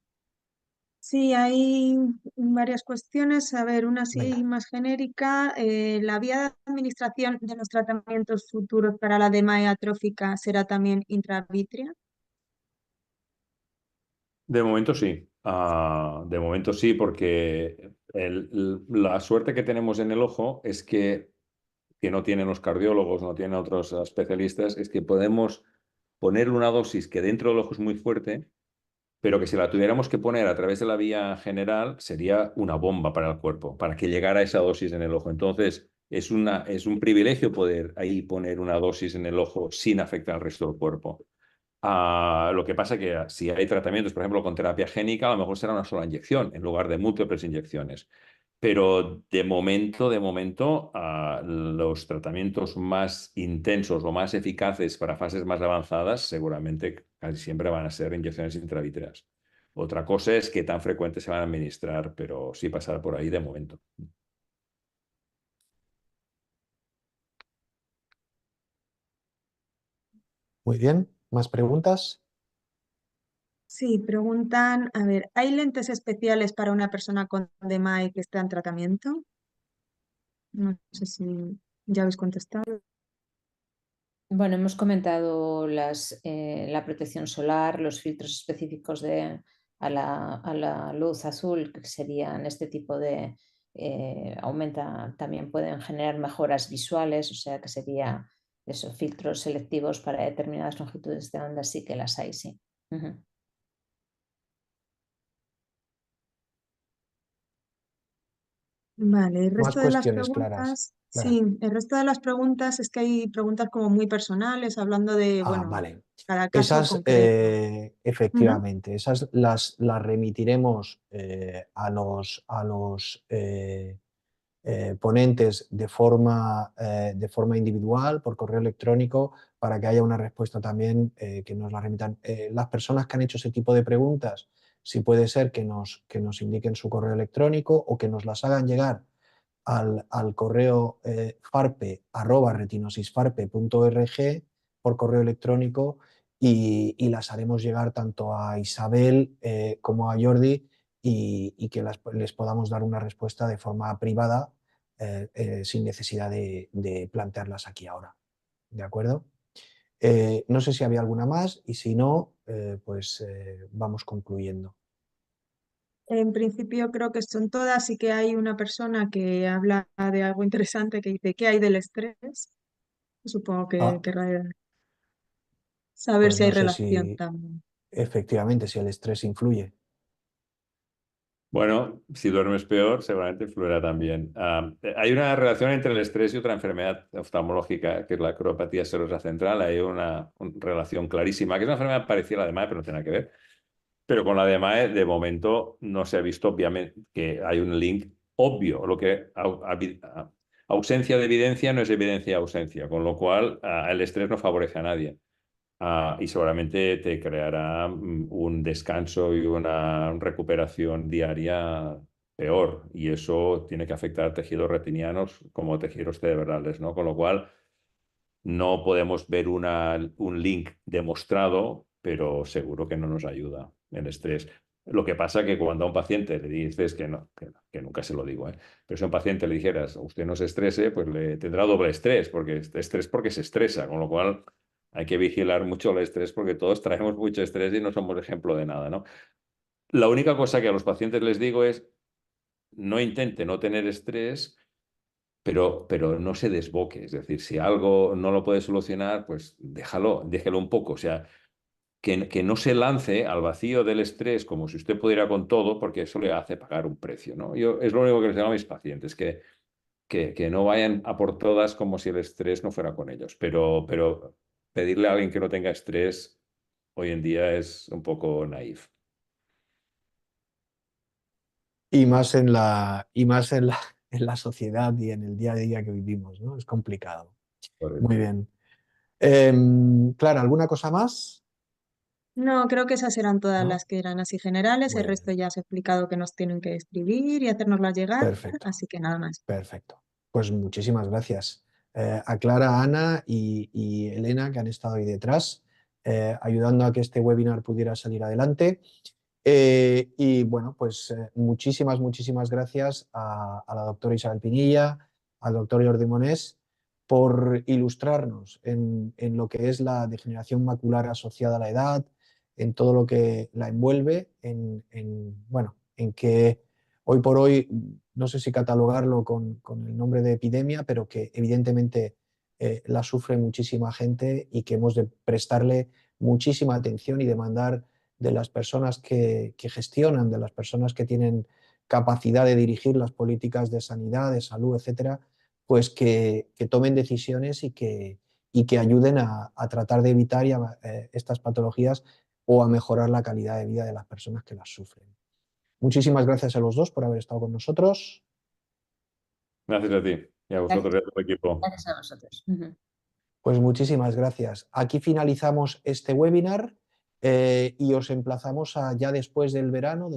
Sí, hay varias cuestiones. A ver, una así Venga. más genérica. ¿La vía de administración de los tratamientos futuros para la DMAE atrófica será también intravítrea? De momento sí. De momento sí, porque la suerte que tenemos en el ojo es que no tienen los cardiólogos, no tienen otros especialistas, es que podemos poner una dosis que dentro del ojo es muy fuerte, pero que si la tuviéramos que poner a través de la vía general sería una bomba para el cuerpo, para que llegara esa dosis en el ojo. Entonces, es un privilegio poder ahí poner una dosis en el ojo sin afectar al resto del cuerpo. Lo que pasa que si hay tratamientos, por ejemplo, con terapia génica, a lo mejor será una sola inyección en lugar de múltiples inyecciones. Pero de momento, los tratamientos más intensos o más eficaces para fases más avanzadas seguramente casi siempre van a ser inyecciones intravítreas. Otra cosa es qué tan frecuentes se van a administrar, pero sí pasar por ahí de momento. Muy bien. ¿Más preguntas? Sí, preguntan, a ver, ¿hay lentes especiales para una persona con DMAE que está en tratamiento? No sé si ya habéis contestado. Bueno, hemos comentado la protección solar, los filtros específicos a la luz azul, que serían este tipo de, también pueden generar mejoras visuales, o sea que sería esos filtros selectivos para determinadas longitudes de onda, sí que las hay, sí. Ujú. Vale, el Más resto de las cuestiones claras. preguntas, Clara. sí, el resto de las preguntas es que hay preguntas como muy personales, hablando de, Ah, bueno, vale. cada caso Esas, concreto. Ujú. efectivamente, esas las remitiremos a los ponentes de forma individual, por correo electrónico, para que haya una respuesta también que nos la remitan. Las personas que han hecho ese tipo de preguntas, si puede ser que nos indiquen su correo electrónico o que nos las hagan llegar al correo farpe@retinosisfarpe.org por correo electrónico y las haremos llegar tanto a Isabel como a Jordi y que les podamos dar una respuesta de forma privada sin necesidad de plantearlas aquí ahora. ¿De acuerdo? No sé si había alguna más y si no, pues vamos concluyendo. En principio creo que son todas y que hay una persona que habla de algo interesante que dice, ¿qué hay del estrés? Supongo que Ah, querrá saber pues si hay no sé relación si también. efectivamente si el estrés influye. Bueno, si duermes peor, seguramente influirá también. Hay una relación entre el estrés y otra enfermedad oftalmológica, que es la acropatía serosa central. Hay una relación clarísima, que es una enfermedad parecida a la de MAE, pero no tiene nada que ver. Pero con la de MAE, de momento, no se ha visto obviamente que hay un link obvio. Lo que ausencia de evidencia no es evidencia de ausencia, con lo cual el estrés no favorece a nadie. Y seguramente te creará un descanso y una recuperación diaria peor. Y eso tiene que afectar a tejidos retinianos como tejidos cerebrales, ¿no? Con lo cual no podemos ver un link demostrado, pero seguro que no nos ayuda el estrés. Lo que pasa que cuando a un paciente le dices que nunca se lo digo, ¿eh? Pero si a un paciente le dijeras, usted no se estrese, pues le tendrá doble estrés, porque estrés porque se estresa, con lo cual hay que vigilar mucho el estrés porque todos traemos mucho estrés y no somos ejemplo de nada, ¿no? La única cosa que a los pacientes les digo es, no intente no tener estrés, pero no se desboque. Es decir, si algo no lo puede solucionar, pues déjelo un poco. O sea, que no se lance al vacío del estrés como si usted pudiera con todo, porque eso le hace pagar un precio, ¿no? Yo es lo único que les digo a mis pacientes, que no vayan a por todas como si el estrés no fuera con ellos. Pero pedirle a alguien que no tenga estrés hoy en día es un poco naif. Y más en en la sociedad y en el día a día que vivimos, ¿no? Es complicado. Muy Correcto. bien. Clara, ¿alguna cosa más? No, creo que esas eran todas ¿No? las que eran así generales. El Muy resto bien. ya has explicado que nos tienen que escribir y hacernoslas llegar, Perfecto, así que nada más. perfecto. Pues muchísimas gracias a Clara, a Ana y Elena que han estado ahí detrás, ayudando a que este webinar pudiera salir adelante. Y bueno, pues muchísimas gracias a la doctora Isabel Pinilla, al doctor Jordi Monés, por ilustrarnos en lo que es la degeneración macular asociada a la edad, en todo lo que la envuelve, bueno, en que hoy por hoy, no sé si catalogarlo con el nombre de epidemia, pero que evidentemente la sufre muchísima gente y que hemos de prestarle muchísima atención y demandar de las personas que gestionan, de las personas que tienen capacidad de dirigir las políticas de sanidad, de salud, etcétera, pues que tomen decisiones y que ayuden a tratar de evitar estas patologías o a mejorar la calidad de vida de las personas que las sufren. Muchísimas gracias a los dos por haber estado con nosotros. Gracias a ti y a vosotros Gracias, y a tu equipo. gracias a vosotros. Ujú. Pues muchísimas gracias. Aquí finalizamos este webinar y os emplazamos ya después del verano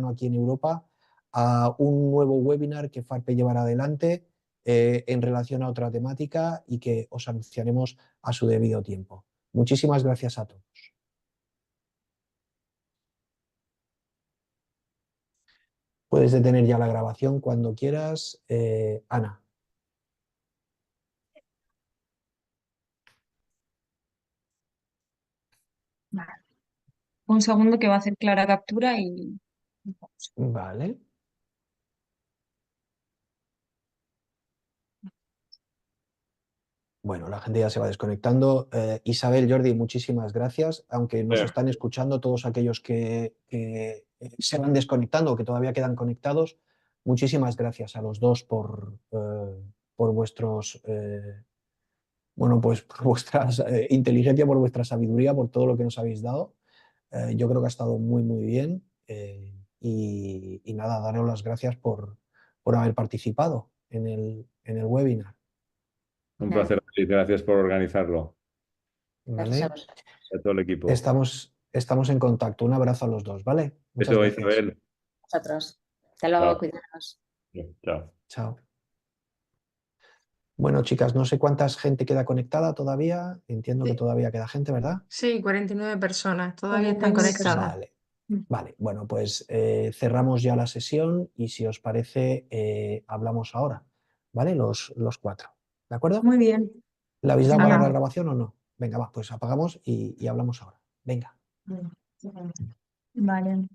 aquí en Europa, a un nuevo webinar que FARPE llevará adelante en relación a otra temática y que os anunciaremos a su debido tiempo. Muchísimas gracias a todos. Puedes detener ya la grabación cuando quieras, Ana. Vale. Un segundo que va a hacer Clara captura y... Vale. Bueno, la gente ya se va desconectando. Isabel, Jordi, muchísimas gracias. Aunque nos están escuchando todos aquellos que se van desconectando o que todavía quedan conectados, muchísimas gracias a los dos por vuestros, bueno, pues por vuestra inteligencia, por vuestra sabiduría, por todo lo que nos habéis dado. Yo creo que ha estado muy, muy bien. Y nada, daros las gracias por haber participado en el webinar. Un placer, David. Gracias por organizarlo. Gracias a ¿Vale? vosotros. A todo el equipo. Estamos en contacto. Un abrazo a los dos, ¿vale? Muchas Eso, gracias. Isabel. Vosotros. Hasta luego, Chao. cuidados. Chao. Chao. Bueno, chicas, no sé cuántas gente queda conectada todavía. Entiendo que Sí. todavía queda gente, ¿verdad? Sí, 49 personas todavía están 49 conectadas. Vale. Vale, bueno, pues cerramos ya la sesión y si os parece, hablamos ahora, ¿vale? Los cuatro, ¿de acuerdo? Muy bien. ¿Le habéis dado para Venga. la grabación o no? Venga, va, pues apagamos y hablamos ahora. Venga. Vale.